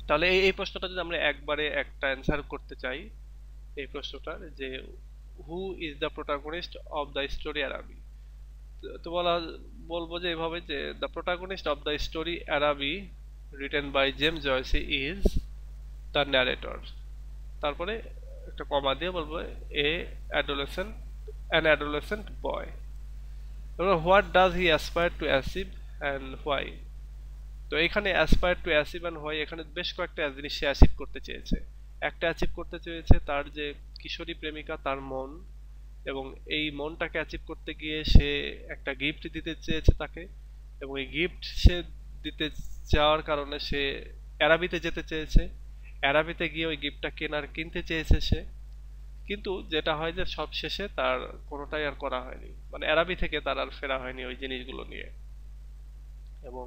তাহলে এই প্রশ্নটা যদি আমরা একবারে একটা অ্যান্সার করতে চাই এই প্রশ্নটার, যে who is the protagonist of the story Araby, তো বলবো যে এভাবে যে the protagonist of the story Araby written by James Joyce is the narrator, তারপরে একটা কমা দিয়ে বলবো a adolescent an adolescent boy. What does he aspire to achieve and why. তো এখানে aspire to achieve and why, এখানে বেশ কয়েকটা জিনিস সে অ্যাচিভ করতে চেয়েছে। একটা অ্যাচিভ করতে চেয়েছে তার যে কিশোরী প্রেমিকা তার মন, এবং এই মনটাকে অ্যাচিভ করতে গিয়ে সে একটা গিফট দিতে চেয়েছে তাকে, এবং এই গিফট সে দিতে চাওয়ার কারণে সে অ্যারাবিতে যেতে চেয়েছে, অ্যারাবিতে গিয়ে ওই গিফটটা কিনতে চেয়েছে সে। কিন্তু যেটা হয় যে সব শেষে তার কোনোটাই আর করা হয়নি, মানে অ্যারাবি থেকে তার আর ফেরা হয়নি ওই জিনিসগুলো নিয়ে। এবং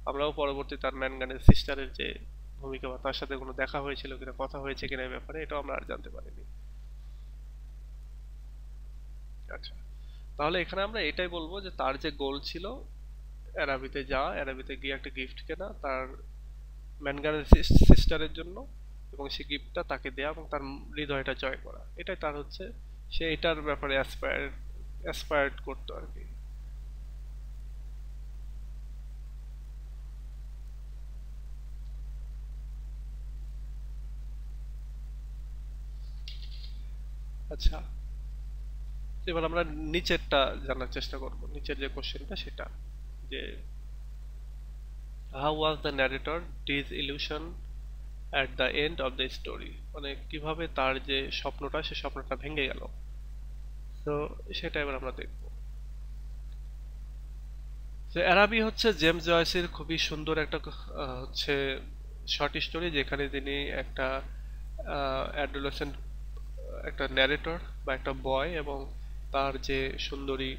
আমরাও পরবর্তী তার ম্যানগানের সিস্টারের যে ভূমিকা বা তার সাথে কোনো দেখা হয়েছিল কিনা, কথা হয়েছে কিনা এই ব্যাপারে, এটাও আমরা আর জানতে পারিনি। আচ্ছা, তাহলে এখানে আমরা এটাই বলবো যে তার যে গোল ছিল অ্যারাবিতে যাওয়া, অ্যারাবিতে গিয়ে একটা গিফট কেনা তার ম্যানগানের সিস্টারের জন্য, এবং সেই গিফটটা তাকে দেয়া এবং তার হৃদয়টা জয় করা, এটাই তার হচ্ছে, সে এটার ব্যাপারে অ্যাসপায়ার্ড করতো আর কি। আচ্ছা, এবার আমরা নিচেরটা জানার চেষ্টা করব, নিচের যে কোশ্চেনটা সেটা, যে how was the narrator disillusion at the end of the story, মানে কিভাবে তার যে স্বপ্নটা সে স্বপ্নটা ভেঙে গেল। তো সেটা এবার আমরা দেখব। যে অ্যারাবি হচ্ছে জেমস জয়েসের খুবই সুন্দর একটা হচ্ছে শর্ট স্টোরি, যেখানে তিনি একটা অ্যাডোলেসেন্ট, একটা ন্যারেটর বা একটা বয় এবং তার যে সুন্দরী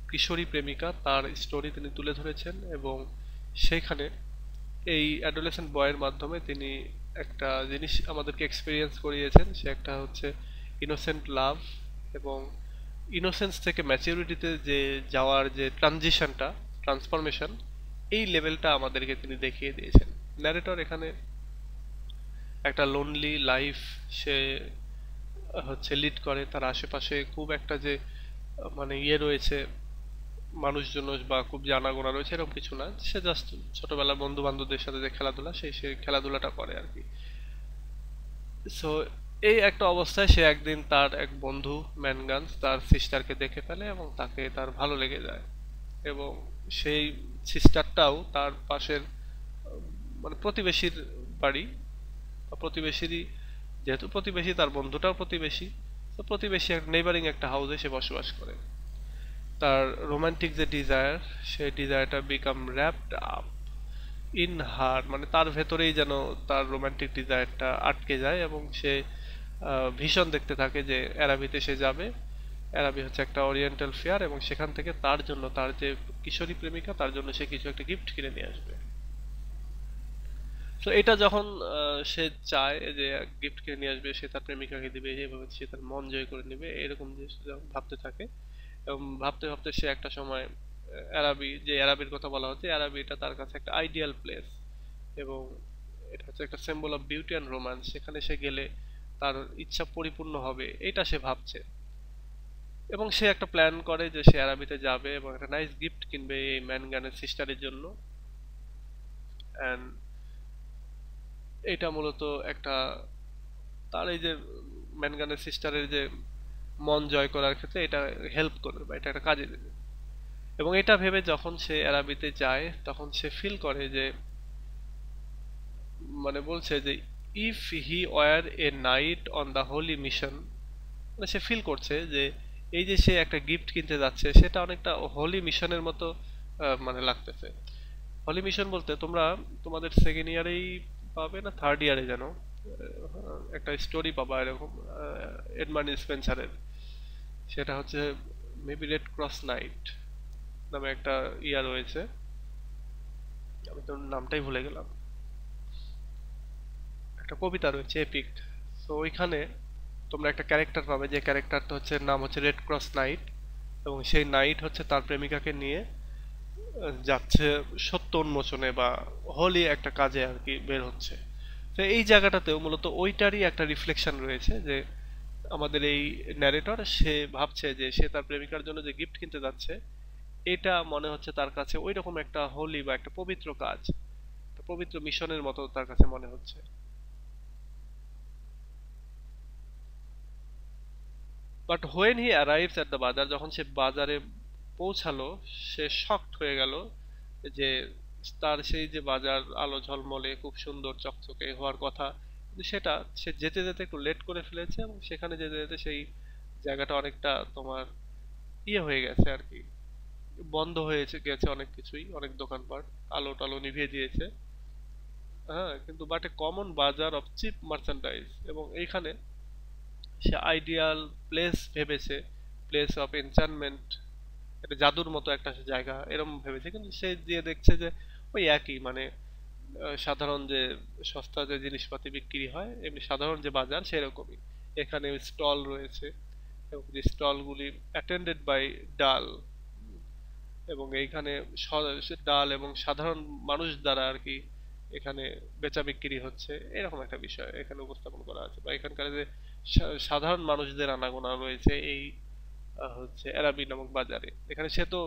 কিশোরী প্রেমিকা তার স্টোরি তিনি তুলে ধরেছেন, এবং সেইখানে এই অ্যাডোলেসেন্ট বয়ের মাধ্যমে তিনি একটা জিনিস আমাদেরকে এক্সপিরিয়েন্স করিয়েছেন, সে একটা হচ্ছে ইনোসেন্ট লাভ, এবং ইনোসেন্স থেকে ম্যাচিউরিটিতে যে যাওয়ার যে ট্রান্সফরমেশন, এই লেভেলটা আমাদেরকে তিনি দেখিয়ে দিয়েছেন। ন্যারেটর এখানে একটা লোনলি লাইফ সে হচ্ছে লিড করে, তার আশেপাশে খুব একটা যে মানে ইয়ে রয়েছে মানুষজন বা খুব জানা গোনা রয়েছে এরকম কিছু না, সে জাস্ট ছোটবেলার বন্ধু বান্ধবদের সাথে যে খেলাধুলা সে খেলাধুলাটা করে আর কি। সো এই একটা অবস্থায় সে একদিন তার এক বন্ধু ম্যানগানস তার সিস্টারকে দেখে ফেলে এবং তাকে তার ভালো লেগে যায়, এবং সেই সিস্টারটাও তার পাশের মানে প্রতিবেশীর বাড়ি, প্রতিবেশীরই, যেহেতু প্রতিবেশী তার বন্ধুটাও প্রতিবেশী, তো প্রতিবেশী একটা নেইবারিং একটা হাউসে সে বসবাস করে। তার রোমান্টিক যে ডিজায়ার, সেই ডিজায়ারটা become wrapped up in her, মানে তার ভেতরেই যেন তার রোমান্টিক ডিজায়ারটা আটকে যায়, এবং সে ভীষণ দেখতে থাকে যে অ্যারাবিতে সে যাবে। অ্যারাবি হচ্ছে একটা ওরিয়েন্টাল ফেয়ার, এবং সেখান থেকে তার জন্য তার যে কিশোরী প্রেমিকা তার জন্য সে কিছু একটা গিফট কিনে নিয়ে আসবে। তো এটা যখন সে চায় যে গিফট কিনে নিয়ে আসবে, সে তার প্রেমিকাকে দিবে, এইভাবে সে তার মন জয় করে নেবে, এরকম যে সে যখন ভাবতে থাকে, এবং ভাবতে ভাবতে সে একটা সময় অ্যারাবি, যে অ্যারাবির কথা বলা হচ্ছে, অ্যারাবিটা তার কাছে একটা আইডিয়াল প্লেস, এবং এটা হচ্ছে একটা symbol of beauty and romance. সেখানে সে গেলে তার ইচ্ছা পরিপূর্ণ হবে, এটা সে ভাবছে। এবং সে একটা প্ল্যান করে যে সে অ্যারাবিতে যাবে এবং একটা নাইস গিফট কিনবে এই ম্যানগানের সিস্টারের জন্য। অ্যান্ড এটা মূলত একটা, তার এই যে ম্যানগানের সিস্টারের যে মন জয় করার ক্ষেত্রে এটা হেল্প করবে বা এটা একটা কাজে দেবে। এবং এটা ভেবে যখন সে অ্যারাবিতে যায় তখন সে ফিল করে যে, মানে বলছে যে if he war A night on the Holi mission, মানে সে ফিল করছে যে এই যে সে একটা গিফট কিনতে যাচ্ছে সেটা অনেকটা হোলি মিশনের মতো মানে লাগতেছে। হোলি মিশন বলতে তোমরা তোমাদের সেকেন্ড ইয়ারেই পাবে না থার্ড ইয়ারে যেন একটা স্টোরি পাবা এরকম, এডমান্ড স্পেন্সারের। সেটা হচ্ছে মেবি রেড ক্রস নাইট নামে একটা ইয়া রয়েছে, আমি তো নামটাই ভুলে গেলাম, একটা কবিতা রয়েছে এপিক। তো ওইখানে তোমরা একটা ক্যারেক্টার পাবে, যে ক্যারেক্টারটা হচ্ছে নাম হচ্ছে রেড ক্রস নাইট, এবং সেই নাইট হচ্ছে তার প্রেমিকাকে নিয়ে যাচ্ছে সত্য উন্মোচনে বা হোলি একটা কাজে আর কি বের হচ্ছে। তো এই জায়গাটাতেও মূলত ওইটারই একটা রিফ্লেকশন রয়েছে, যে আমাদের এই ন্যারেটর সে ভাবছে যে সে তার প্রেমিকার জন্য যে গিফট কিনতে যাচ্ছে এটা মনে হচ্ছে তার কাছে ওই রকম একটা হোলি বা একটা পবিত্র কাজ, একটা পবিত্র মিশনের মতো তার কাছে মনে হচ্ছে। But when he arrives at the বাজার, যখন সে বাজারে পৌঁছালো সে শকড হয়ে গেল যে তার সেই যে বাজার আলো ঝলমলে খুব সুন্দর চকচকে হওয়ার কথা, কিন্তু সেটা সে যেতে যেতে একটু লেট করে ফেলেছে, এবং সেখানে যেতে যেতে সেই জায়গাটা অনেকটা তোমার ইয়ে হয়ে গেছে আর কি, বন্ধ হয়েছে গেছে অনেক কিছুই, অনেক দোকানপাট আলো টালো নিভিয়ে দিয়েছে। হ্যাঁ, কিন্তু বাট এ কমন বাজার অফ চিপ মার্চেন্ডাইজ, এবং এইখানে সে আইডিয়াল প্লেস ভেবেছে, প্লেস অফ এনচানমেন্ট, একটা জাদুর মতো একটা জায়গা এরকম ভেবেছে, কিন্তু সে দিয়ে দেখছে যে ওই একই, মানে সাধারণ যে সস্তা যে জিনিসপাতি বিক্রি হয় এমনি সাধারণ যে বাজার সেরকমই। এখানে স্টল রয়েছে, এবং যে স্টলগুলি অ্যাটেন্ডেড বাই ডাল, এবং এইখানে ডাল এবং সাধারণ মানুষ দ্বারা আর কি এখানে বেচা বিক্রি হচ্ছে, এরকম একটা বিষয় এখানে উপস্থাপন করা আছে। বা এখানকার যে সাধারণ মানুষদের আনাগোনা রয়েছে এই হচ্ছে অ্যারাবি নামক বাজারে, এখানে সে তো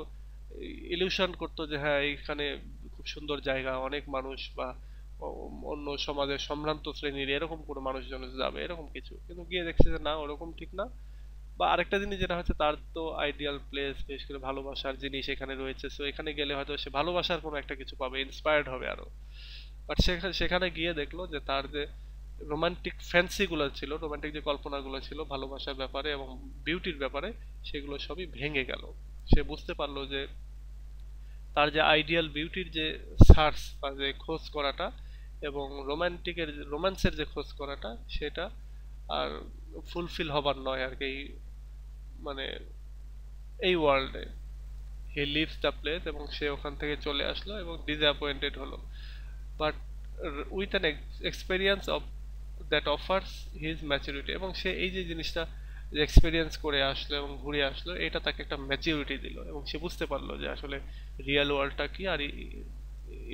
ইলিউশন করতো যে হ্যাঁ এইখানে খুব সুন্দর জায়গা, অনেক মানুষ বা অন্য সমাজের সম্ভ্রান্ত শ্রেণীর এরকম কোনো মানুষজন যাবে এরকম কিছু, কিন্তু গিয়ে দেখছে যে না ওরকম ঠিক না। বা আরেকটা জিনিস যেটা হচ্ছে তার তো আইডিয়াল প্লেস, বিশেষ করে ভালোবাসার জিনিস এখানে রয়েছে, সো এখানে গেলে হয়তো সে ভালোবাসার কোনো একটা কিছু পাবে, ইন্সপায়ার্ড হবে আরো। বাট সেখানে সেখানে গিয়ে দেখলো যে তার যে রোমান্টিক ফ্যান্সি গুলো ছিল, রোমান্টিক যে কল্পনাগুলো ছিল ভালোবাসার ব্যাপারে এবং বিউটির ব্যাপারে, সেগুলো সবই ভেঙে গেল। সে বুঝতে পারলো যে তার যে আইডিয়াল বিউটির যে সার্চ বা যে খোঁজ করাটা, এবং রোমান্টিকের রোম্যান্সের যে খোঁজ করাটা, সেটা আর ফুলফিল হবার নয় আর কি, মানে এই ওয়ার্ল্ডে হি লিভস দ্য প্লেস, এবং সে ওখান থেকে চলে আসলো এবং ডিসঅ্যাপয়েন্টেড হলো। But with an experience of that offers his maturity, এবং সে এই যে জিনিসটা যে এক্সপেরিয়েন্স করে আসলো এবং ঘুরে আসলো, এটা তাকে একটা ম্যাচুরিটি দিল, এবং সে বুঝতে পারলো যে আসলে রিয়েল ওয়ার্ল্ডটা কি আর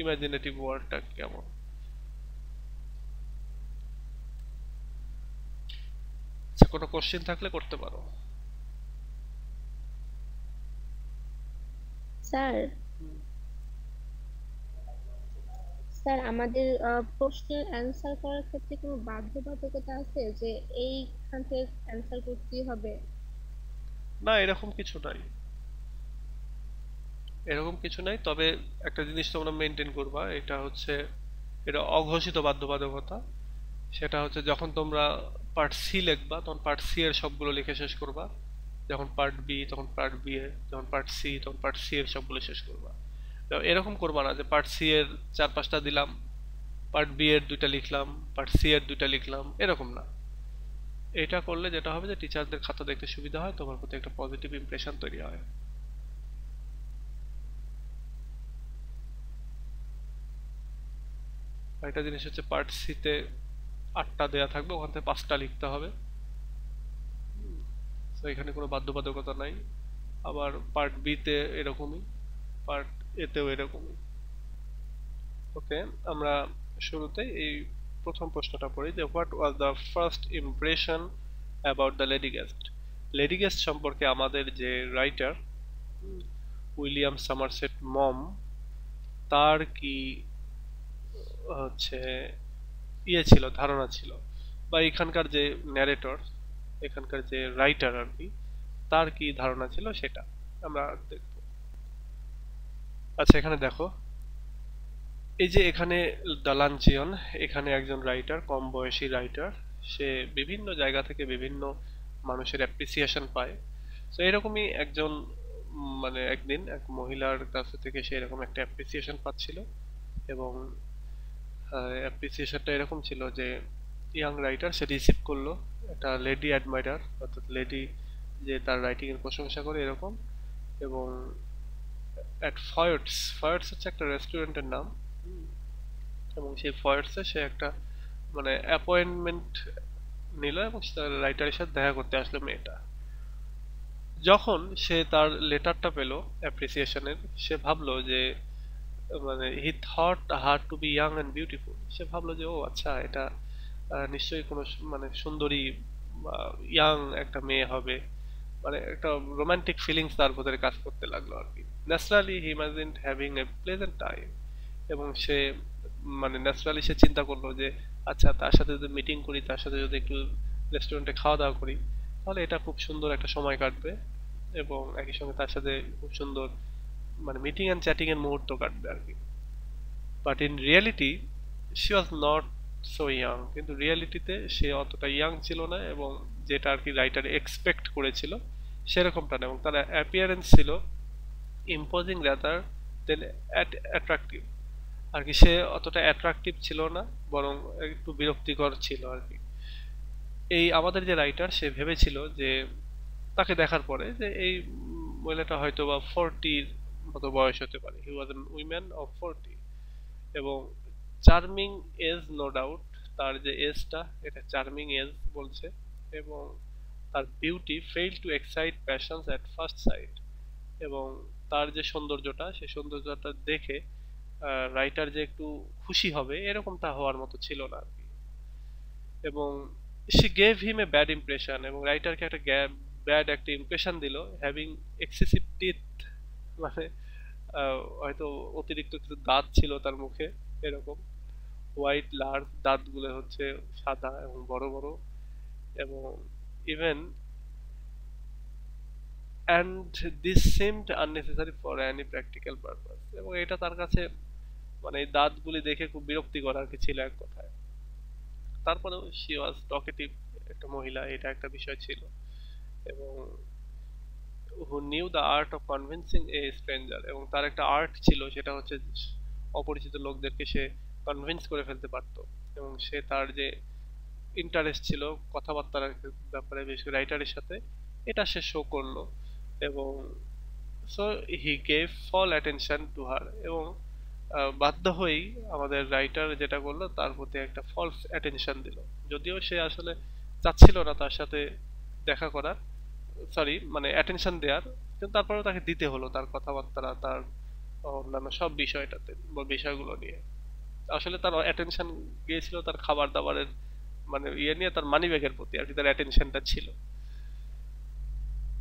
ইমাজিনেটিভ ওয়ার্ল্ডটা কেমন। আচ্ছা, কোনো কোশ্চেন থাকলে করতে পারো। স্যার, স্যার আমাদের প্রশ্নের অ্যান্সার করার ক্ষেত্রে কোনো বাধ্যবাধকতা আছে যে এইখান থেকে অ্যান্সার করতেই হবে? না, এরকম কিছু নাই, এরকম কিছু নাই, তবে একটা জিনিস তোমরা মেনটেন করবা, এটা হচ্ছে এটা অঘোষিত বাধ্যবাধকতা। সেটা হচ্ছে যখন তোমরা পার্ট সি লিখবা তখন পার্ট সি এর সবগুলো লিখে শেষ করবা, যখন পার্ট বি তখন পার্ট বি এর, যখন পার্ট সি তখন পার্ট সি এর সবগুলো শেষ করবা। তো এরকম করবা না যে পার্ট সি এর 4-5টা দিলাম, পার্ট বি এর 2টা লিখলাম, পার্ট সি এর 2টা লিখলাম, এরকম না। এটা করলে যেটা হবে যে টিচারদের খাতা দেখতে সুবিধা হয়, তোমার প্রতি একটা পজিটিভ ইমপ্রেশন তৈরি হয়। একটা জিনিস হচ্ছে পার্ট সিতে 8টা দেয়া থাকবে, ওখান থেকে 5টা লিখতে হবে। তো এখানে কোনো বাধ্যবাধকতা নাই। আবার পার্ট বিতে এরকমই, পার্ট এতেও এরকমই। ওকে, আমরা শুরুতে এই প্রথম প্রশ্নটা পড়ি যে what was the first impression about the lady guest. Lady guest সম্পর্কে আমাদের যে রাইটার উইলিয়াম সামারসেট মম, তার কি হচ্ছে ইয়ে ছিল, ধারণা ছিল, বা এখানকার যে ন্যারেটর, এখানকার যে রাইটার আর কি, তার কি ধারণা ছিল সেটা আমরা দেখব। আচ্ছা, এখানে দেখো, এই যে এখানে দালানচিয়ন, এখানে একজন রাইটার, কম বয়সী রাইটার, সে বিভিন্ন জায়গা থেকে বিভিন্ন মানুষের অ্যাপ্রিসিয়েশন পায়। তো এরকমই একজন মানে একদিন এক মহিলার কাছ থেকে সে এরকম একটা অ্যাপ্রিসিয়েশন পাচ্ছিল, এবং অ্যাপ্রিসিয়েশনটা এরকম ছিল যে ইয়াং রাইটার সে রিসিভ করলো, একটা লেডি অ্যাডমাইরার, অর্থাৎ লেডি যে তার রাইটিং এর প্রশংসা করে এরকম। এবং অ্যাট ফয়েটস, ফয়েটস হচ্ছে একটা রেস্টুরেন্টের নাম, এবং সেই ফয়েটসে সে একটা মানে অ্যাপয়েন্টমেন্ট নিল এবং রাইটারের সাথে দেখা করতে আসলো মেয়েটা। যখন সে তার লেটারটা পেলো অ্যাপ্রিসিয়েশনের, সে ভাবলো যে মানে he thought her to be young and beautiful. সে ভাবলো যে ও আচ্ছা, এটা নিশ্চয়ই কোনো মানে সুন্দরী ইয়াং একটা মেয়ে হবে, মানে একটা রোমান্টিক ফিলিংস তার ভেতরে কাজ করতে লাগলো আর কি। Naturally he imagined having a pleasant time, এবং সে মানে ন্যাচারালি সে চিন্তা করলো যে আচ্ছা, তার সাথে যদি মিটিং করি, তার সাথে যদি একটু রেস্টুরেন্টে খাওয়া দাওয়া করি, তাহলে এটা খুব সুন্দর একটা সময় কাটবে, এবং একই সঙ্গে তার সাথে খুব সুন্দর মানে মিটিং অ্যান্ড চ্যাটিং এর মুহূর্ত কাটবে আর কি। But in reality she was not so young, কিন্তু রিয়েলিটিতে সে অতটা ইয়াং ছিল না, এবং যেটা আর কি রাইটার এক্সপেক্ট করেছিল সেরকমটা না, এবং তার অ্যাপিয়ারেন্স ছিল ইম্পোজিং রাদার দেন অ্যাট্রাকটিভ আর কি। সে অতটা অ্যাট্রাকটিভ ছিল না, বরং একটু বিরক্তিকর ছিল আর কি। এই আমাদের যে রাইটার, সে ভেবেছিল যে তাকে দেখার পরে যে এই মহিলাটা হয়তো বা 40 মতো বয়স হতে পারে, হি ওয়াজ এন উইমেন অফ 40, এবং চার্মিং এজ নো ডাউট, তার যে এজটা এটা চার্মিং এজ বলছে, এবং তার beauty fail to excite passions at first sight, এবং তার যে সৌন্দর্যটা, সেই সৌন্দর্যটা দেখে রাইটার যে একটু খুশি হবে এরকমটা হওয়ার মতো ছিল না আর কি। এবং she gave him a bad impression, এবং রাইটারকে একটা ব্যাড একটা ইমপ্রেশন দিল, হ্যাভিং এক্সেসিভ টিথ, মানে হয়তো অতিরিক্ত কিছু দাঁত ছিল তার মুখে এরকম, হোয়াইট লার্জ দাঁতগুলো হচ্ছে সাদা এবং বড় বড়, এবং even and this seemed unnecessary for any practical purpose, এবং এটা তার কাছে মানে এই দাঁতগুলি দেখে খুব বিরক্তিকর আর কি ছিল এক কথায়। তারপরেও শি ওয়াজ টকেটিভ, একটা মহিলা, এটা একটা বিষয় ছিল, এবং who knew the art of convincing a stranger, এবং তার একটা আর্ট ছিল, সেটা হচ্ছে অপরিচিত লোকদেরকে সে কনভিন্স করে ফেলতে পারতো, এবং সে তার যে ইন্টারেস্ট ছিল কথাবার্তার ব্যাপারে, বিশেষ করে রাইটারের সাথে, এটা সে শো করলো। এবং so he gave full attention to her, এবং বাধ্য হয়েই আমাদের রাইটার যেটা করলো, তার প্রতি একটা ফলস অ্যাটেনশন দিল, যদিও সে আসলে চাচ্ছিল না তার সাথে দেখা করার, সরি মানে অ্যাটেনশন দেওয়ার, কিন্তু তারপরেও তাকে দিতে হলো তার কথাবার্তা, তার অন্যান্য সব বিষয়টাতে বিষয়গুলো নিয়ে। আসলে তার অ্যাটেনশন গিয়েছিল তার খাবার দাবারের মানে ইয়ে নিয়ে, তার মানি ব্যাগের প্রতি আর কি তার অ্যাটেনশনটা ছিল।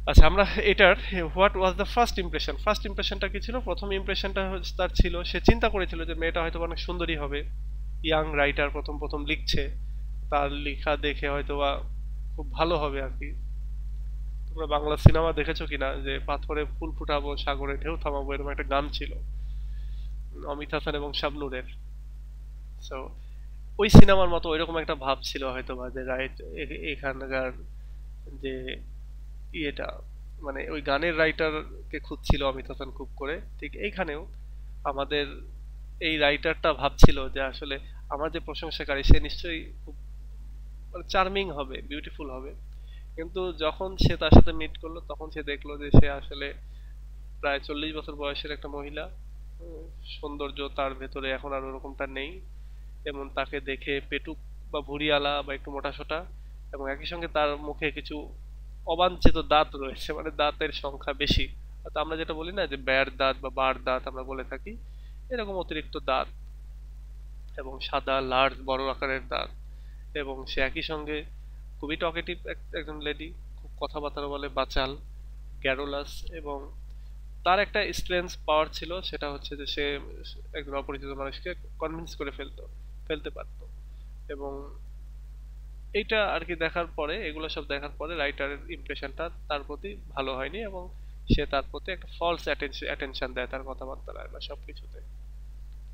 আচ্ছা, আমরা এটার what was the first impression, first ইমপ্রেশনটা কি ছিল, প্রথম ইমপ্রেশনটা তার ছিল, সে চিন্তা করেছিল যে মেয়েটা হয়তো অনেক সুন্দরী হবে, ইয়াং রাইটার প্রথম প্রথম লিখছে, তার লেখা দেখে হয়তো বা খুব ভালো হবে আর কি। তোমরা বাংলা সিনেমা দেখেছো কিনা, যে পাথরে ফুল ফুটাবো সাগরে ঢেউ থামাবো, এরকম একটা গান ছিল অমিত হাসান এবং শাবনূরের। সো ওই সিনেমার মতো ওইরকম একটা ভাব ছিল হয়তো বা, যে রাইট এখানকার যে ইয়েটা মানে ওই গানের রাইটারকে খুঁজছিল অমিত হাসান খুব করে, ঠিক এইখানেও আমাদের এই রাইটারটা ভাবছিল যে আসলে আমার যে প্রশংসাকারী সে নিশ্চয়ই খুব চার্মিং হবে, বিউটিফুল হবে, কিন্তু যখন সে তার সাথে মিট করলো, তখন সে দেখলো যে সে আসলে প্রায় 40 বছর বয়সের একটা মহিলা। সৌন্দর্য তার ভেতরে এখন আর ওরকমটা নেই, এবং তাকে দেখে পেটুক বা ভুঁড়িওয়ালা বা একটু মোটাসোটা, এবং একই সঙ্গে তার মুখে কিছু অবাঞ্ছিত দাঁত রয়েছে, মানে দাঁতের সংখ্যা বেশি। অর্থাৎ আমরা যেটা বলি না যে ব্যার দাঁত বা বার দাঁত আমরা বলে থাকি, এরকম অতিরিক্ত দাঁত এবং সাদা লার্জ বড় আকারের দাঁত। এবং সে একই সঙ্গে খুবই টকেটিভ একজন লেডি, খুব কথাবার্তা বলে, বাচাল, গ্যারোলাস। এবং তার একটা স্ট্রেংথ পাওয়ার ছিল, সেটা হচ্ছে যে সে একজন অপরিচিত মানুষকে কনভিন্স করে ফেলতে পারতো। এবং এইটা আর কি দেখার পরে, এগুলো সব দেখার পরে রাইটারের ইমপ্রেশনটা তার প্রতি ভালো হয়নি, এবং সে তার প্রতি একটা ফলস অ্যাটেনশন দেয় তার কথাবার্তায় বা সবকিছুতে,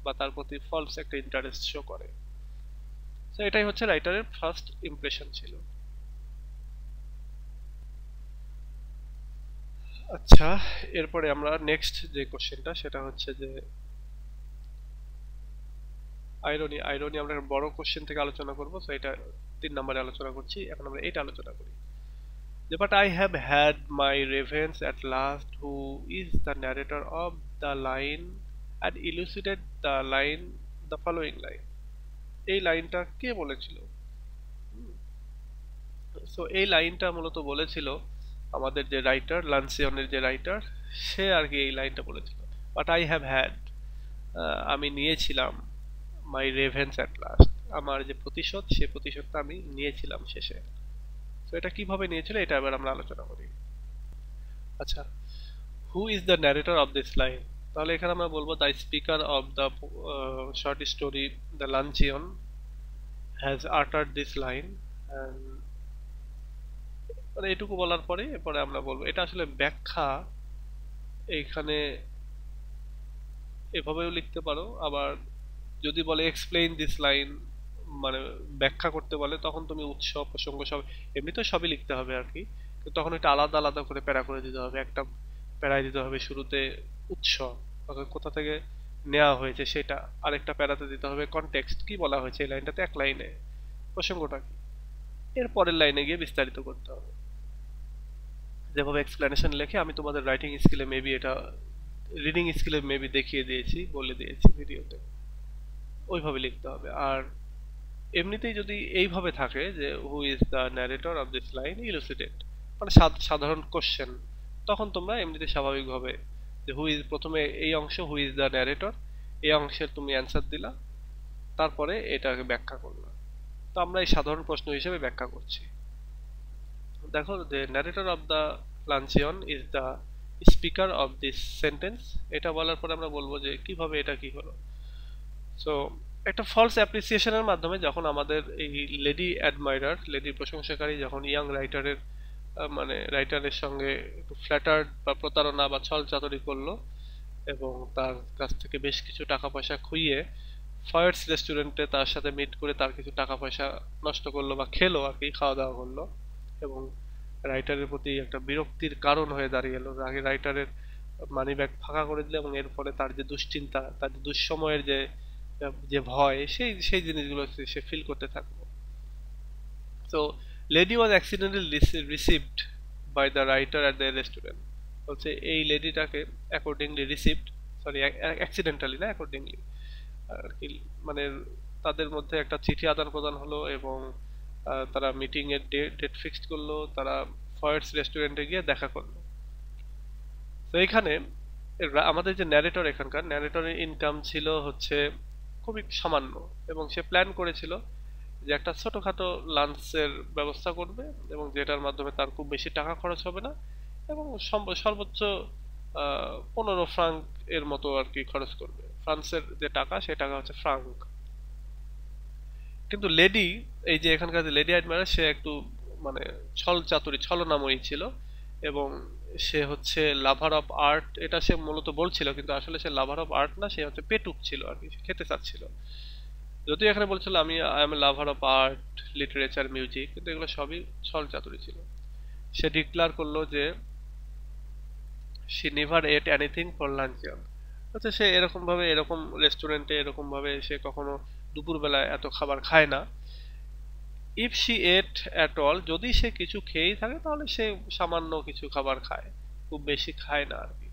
বা তার প্রতি ফলস একটা ইন্টারেস্ট শো করে। তো এটাই হচ্ছে রাইটারের ফার্স্ট ইমপ্রেশন ছিল। আচ্ছা, এরপরে আমরা নেক্সট যে কোশ্চেনটা সেটা হচ্ছে যে আইরনি। আইরনি আমরা একটা বড় কোশ্চেন থেকে আলোচনা করব, তো এটা 3 নম্বরে আলোচনা করছি। এখন আমরা এটা আলোচনা করি যে, but I have had my revenge at last, who is the narrator of the line and elucidate the line, the following line। এই লাইনটা কে বলেছিল? সো এই লাইনটা মূলত বলেছিল আমাদের যে রাইটার, লান্সিয়নের যে রাইটার, সে আর কি এই লাইনটা বলেছিল, বাট আই হ্যাভ হ্যাড, আমি নিয়েছিলাম, মাই রেভেন্স অ্যাট লাস্ট, আমার যে প্রতিশোধ, সে প্রতিশোধটা আমি নিয়েছিলাম শেষে। তো এটা কিভাবে নিয়েছিল এটা এবার আমরা আলোচনা করি। আচ্ছা, who is the narrator of this line? তাহলে এখানে আমরা বলবো the speaker of the short story the luncheon has uttered this line. মানে এটুকু বলার পরে এরপরে আমরা বলবো এটা আসলে ব্যাখ্যা। এইখানে এভাবেও লিখতে পারো, আবার যদি বলে এক্সপ্লেইন দিস লাইন, মানে ব্যাখ্যা করতে বলে, তখন তুমি উৎস প্রসঙ্গ সব এমনিতে সবই লিখতে হবে আর কি, কিন্তু তখন এটা আলাদা আলাদা করে প্যারা করে দিতে হবে। একটা প্যারায় দিতে হবে শুরুতে উৎস, অর্থাৎ কোথা থেকে নেওয়া হয়েছে সেটা, আরেকটা প্যারাতে দিতে হবে কনটেক্সট, কি বলা হয়েছে এই লাইনটাতে, এক লাইনে প্রসঙ্গটা কি, এর পরের লাইনে গিয়ে বিস্তারিত করতে হবে। যেভাবে এক্সপ্লেনেশন লেখে আমি তোমাদের রাইটিং স্কিলে মেবি এটা, রিডিং স্কিলে মেবি দেখিয়ে দিয়েছি, বলে দিয়েছি ভিডিওতে, ওইভাবে লিখতে হবে। আর এমনিতেই যদি এইভাবে থাকে যে who is the narrator of this line elucidate, মানে সাধারণ কোশ্চেন, তখন তোমরা এমনিতে স্বাভাবিকভাবে যে হু ইজ, প্রথমে এই অংশ হু ইজ দ্য ন্যারেটর, এই অংশের তুমি অ্যান্সার দিলা, তারপরে এটাকে ব্যাখ্যা করলা। তো আমরা এই সাধারণ প্রশ্ন হিসেবে ব্যাখ্যা করছি। দেখো, যে narrator of the luncheon is the speaker of this sentence, এটা বলার পরে আমরা বলবো যে কিভাবে এটা কি হলো। সো একটা ফলস অ্যাপ্রিসিয়েশনের মাধ্যমে যখন আমাদের এই লেডি অ্যাডমাইরার, লেডি প্রশংসাকারী যখন ইয়াং রাইটারের, মানে রাইটারের সঙ্গে একটু ফ্ল্যাটার্ড বা প্রতারণা বা ছল চাতুরি করলো, এবং তার কাছ থেকে বেশ কিছু টাকা পয়সা খুইয়ে ফয়েটস রেস্টুরেন্টে তার সাথে মিট করে তার কিছু টাকা পয়সা নষ্ট করলো বা খেলো আর কি, খাওয়া দাওয়া করলো, এবং রাইটারের প্রতি একটা বিরক্তির কারণ হয়ে দাঁড়িয়েলো। আগে রাইটারের মানি ব্যাগ ফাঁকা করে দিলে, এবং এর ফলে তার যে দুশ্চিন্তা, তার যে দুঃসময়ের যে যে ভয়, সেই সেই জিনিসগুলো সে ফিল করতে থাকলো। তো lady was accidentally received by the writer at the restaurant, বলছে এই লেডিটাকে অ্যাকর্ডিংলি রিসিভড, সরি অ্যাক্সিডেন্টালি না, অ্যাকর্ডিংলি আর কি, মানে তাদের মধ্যে একটা চিঠি আদান প্রদান হলো, এবং তারা মিটিং এর ডেট ফিক্সড করলো, তারা ফয়েটস রেস্টুরেন্টে গিয়ে দেখা করলো। তো এখানে আমাদের যে ন্যারেটর, এখানকার ন্যারেটরের ইনকাম ছিল হচ্ছে খুবই সামান্য, এবং সে প্ল্যান করেছিল যে একটা ছোটখাটো লাঞ্চের ব্যবস্থা করবে, এবং যেটার মাধ্যমে তার খুব বেশি টাকা খরচ হবে না, এবং সর্বোচ্চ 15 ফ্রাঙ্ক এর মতো আর কি খরচ করবে। ফ্রান্সের যে টাকা, সে টাকা হচ্ছে ফ্রাঙ্ক। কিন্তু লেডি, এই যে এখানকার যে লেডি অ্যাডমায়ার, সে একটু মানে ছল চাতুরি, ছলনাময়ী ছিল, এবং সে হচ্ছে লাভার অফ আর্ট, এটা সে মূলত বলছিল, কিন্তু আসলে সে লাভার অফ আর্ট না, সে হচ্ছে পেটুক ছিল আর কি, সে খেতে চাচ্ছিল। যদিও এখানে বলছিল আমি I am lover of art, literature, music, কিন্তু এগুলো সবই ছল চাতুরি ছিল। সে ডিক্লার করলো যে she never at anything for lunch. আচ্ছা, সে এরকম ভাবে, এরকম রেস্টুরেন্টে এরকম ভাবে সে কখনো দুপুরবেলায় এত খাবার খায় না। If she at at all, যদি সে কিছু খেয়েই থাকে তাহলে সে সামান্য কিছু খাবার খায়, খুব বেশি খায় না আর কি।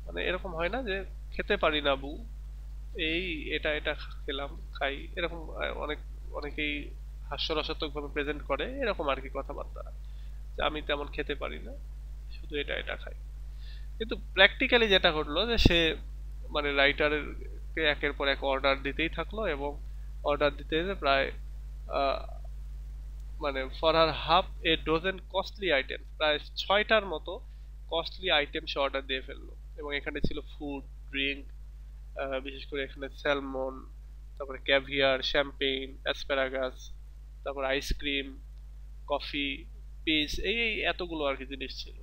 মানে এরকম হয় না যে খেতে পারি না বউ, এই এটা এটা খেলাম, খাই, এরকম অনেকেই হাস্যরসাত্মক ভাবে প্রেজেন্ট করে এরকম আর কি কথাবার্তা, যে আমি তেমন খেতে পারি না, শুধু এটা এটা খাই। কিন্তু প্র্যাকটিক্যালি যেটা ঘটলো যে সে মানে রাইটারের কে একের পর এক অর্ডার দিতেই থাকলো, এবং অর্ডার দিতে দিতে প্রায় আহ, মানে for her half A dozen costly item, প্রায় 6টার মতো কস্টলি আইটেম সে অর্ডার দিয়ে ফেললো। এবং এখানে ছিল ফুড, ড্রিঙ্ক, বিশেষ করে এখানে স্যালমন, তারপরে ক্যাভিয়ার, শ্যাম্পেইন, অ্যাসপারাগাস, তারপর আইসক্রিম, কফি, পিস, এই এতগুলো আর কি জিনিস ছিল।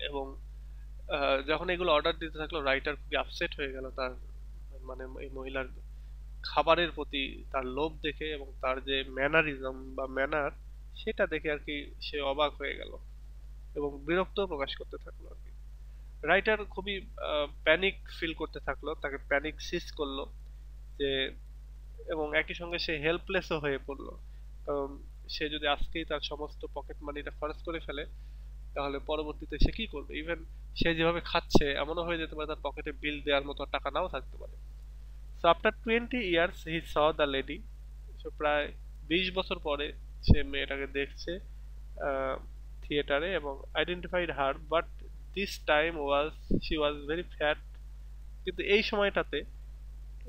এবং যখন এগুলো অর্ডার দিতে থাকলো, রাইটার খুবই আপসেট হয়ে গেল তার মানে এই মহিলার খাবারের প্রতি তার লোভ দেখে, এবং তার যে ম্যানারিজম বা ম্যানার, সেটা দেখে আর কি সে অবাক হয়ে গেল এবং বিরক্ত প্রকাশ করতে থাকলো আর কি। রাইটার খুবই প্যানিক ফিল করতে থাকলো, তাকে প্যানিক সিজ করলো যে, এবং একই সঙ্গে সে হেল্পলেসও হয়ে পড়লো। কারণ সে যদি আজকেই তার সমস্ত পকেট মানিটা খরচ করে ফেলে, তাহলে পরবর্তীতে সে কি করবে? ইভেন সে যেভাবে খাচ্ছে এমনও হয়ে যেতে পারে তার পকেটে বিল দেওয়ার মতো টাকা নাও থাকতে পারে। So after 20 years he saw the lady. So প্রায় 20 বছর পরে সে মেয়েটাকে দেখছে থিয়েটারে, এবং identified her, but this time she was very fat. কিন্তু এই সময়টাতে,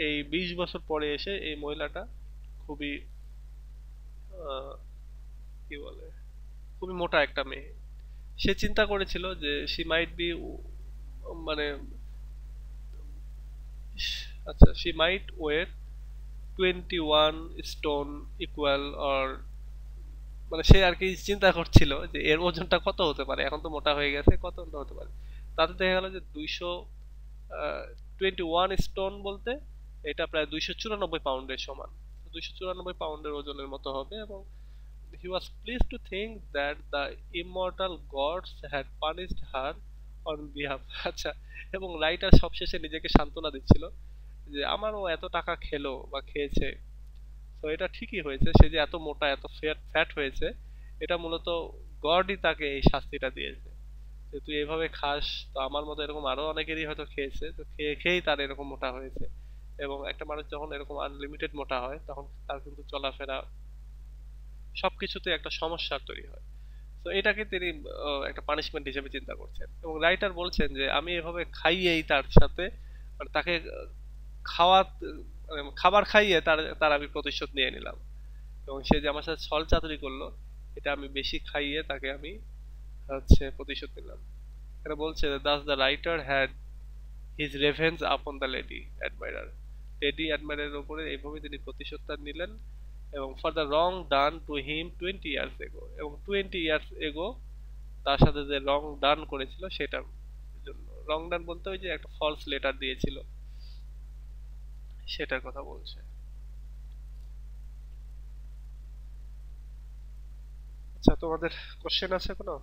এই 20 বছর পরে এসে এই মহিলাটা খুবই আহ, কি বলে, খুবই মোটা একটা মেয়ে। সে চিন্তা করেছিল যে শি মাইট বি, মানে আচ্ছা, she might weight 21 stone equal or, মানে সে আর কি চিন্তা করছিল যে এর ওজনটা কত হতে পারে, এখন তো মোটা হয়ে গেছে, কত হতে পারে। তাতে দেখা গেল যে 221 স্টোন বলতে এটা প্রায় 294 পাউন্ডের সমান। 294 পাউন্ডের ওজনের মতো হবে। এবং he was pleased to think that the immortal gods had punished her on behalf আচ্ছা, এবং রাইটার সবশেষে নিজেকে সান্ত্বনা দিচ্ছিল যে আমারও এত টাকা খেলো বা খেয়েছে, তো এটা ঠিকই হয়েছে, সে যে এত মোটা এত ফ্যাট হয়েছে, এটা মূলত গডই তাকে এই শাস্তিটা দিয়েছে, যে তুই এভাবে খাস, তো আমার মতো এরকম আরো অনেকেরই হয়তো খেয়েছে, তো খেয়ে খেয়েই তার এরকম মোটা হয়েছে। এবং একটা মানুষ যখন এরকম আনলিমিটেড মোটা হয়, তখন তার কিন্তু চলাফেরা সবকিছুতে একটা সমস্যার তৈরি হয়। তো এটাকে তিনি একটা পানিশমেন্ট হিসেবে চিন্তা করছেন। এবং রাইটার বলছেন যে আমি এভাবে খাইয়েই তার সাথে, মানে তাকে খাওয়া মানে খাবার খাইয়ে তার তার আমি প্রতিশোধ নিয়ে নিলাম। এবং সে যে আমার সাথে ছল চাতুরি করলো, এটা আমি বেশি খাইয়ে তাকে আমি প্রতিশোধ নিলাম। এটা বলছে thus the writer had his revenge upon the lady admirer. Lady অ্যাডমাইরারের উপরে এইভাবে তিনি প্রতিশোধটা নিলেন, এবং for the wrong done to him 20 years এগো, এবং 20 years এগো তার সাথে যে রং ডান করেছিল সেটার জন্য। রং ডান বলতে ওই যে একটা ফলস লেটার দিয়েছিল, সেটার কথা বলছে। আচ্ছা, তোমাদের কোশ্চেন আছে কোনো?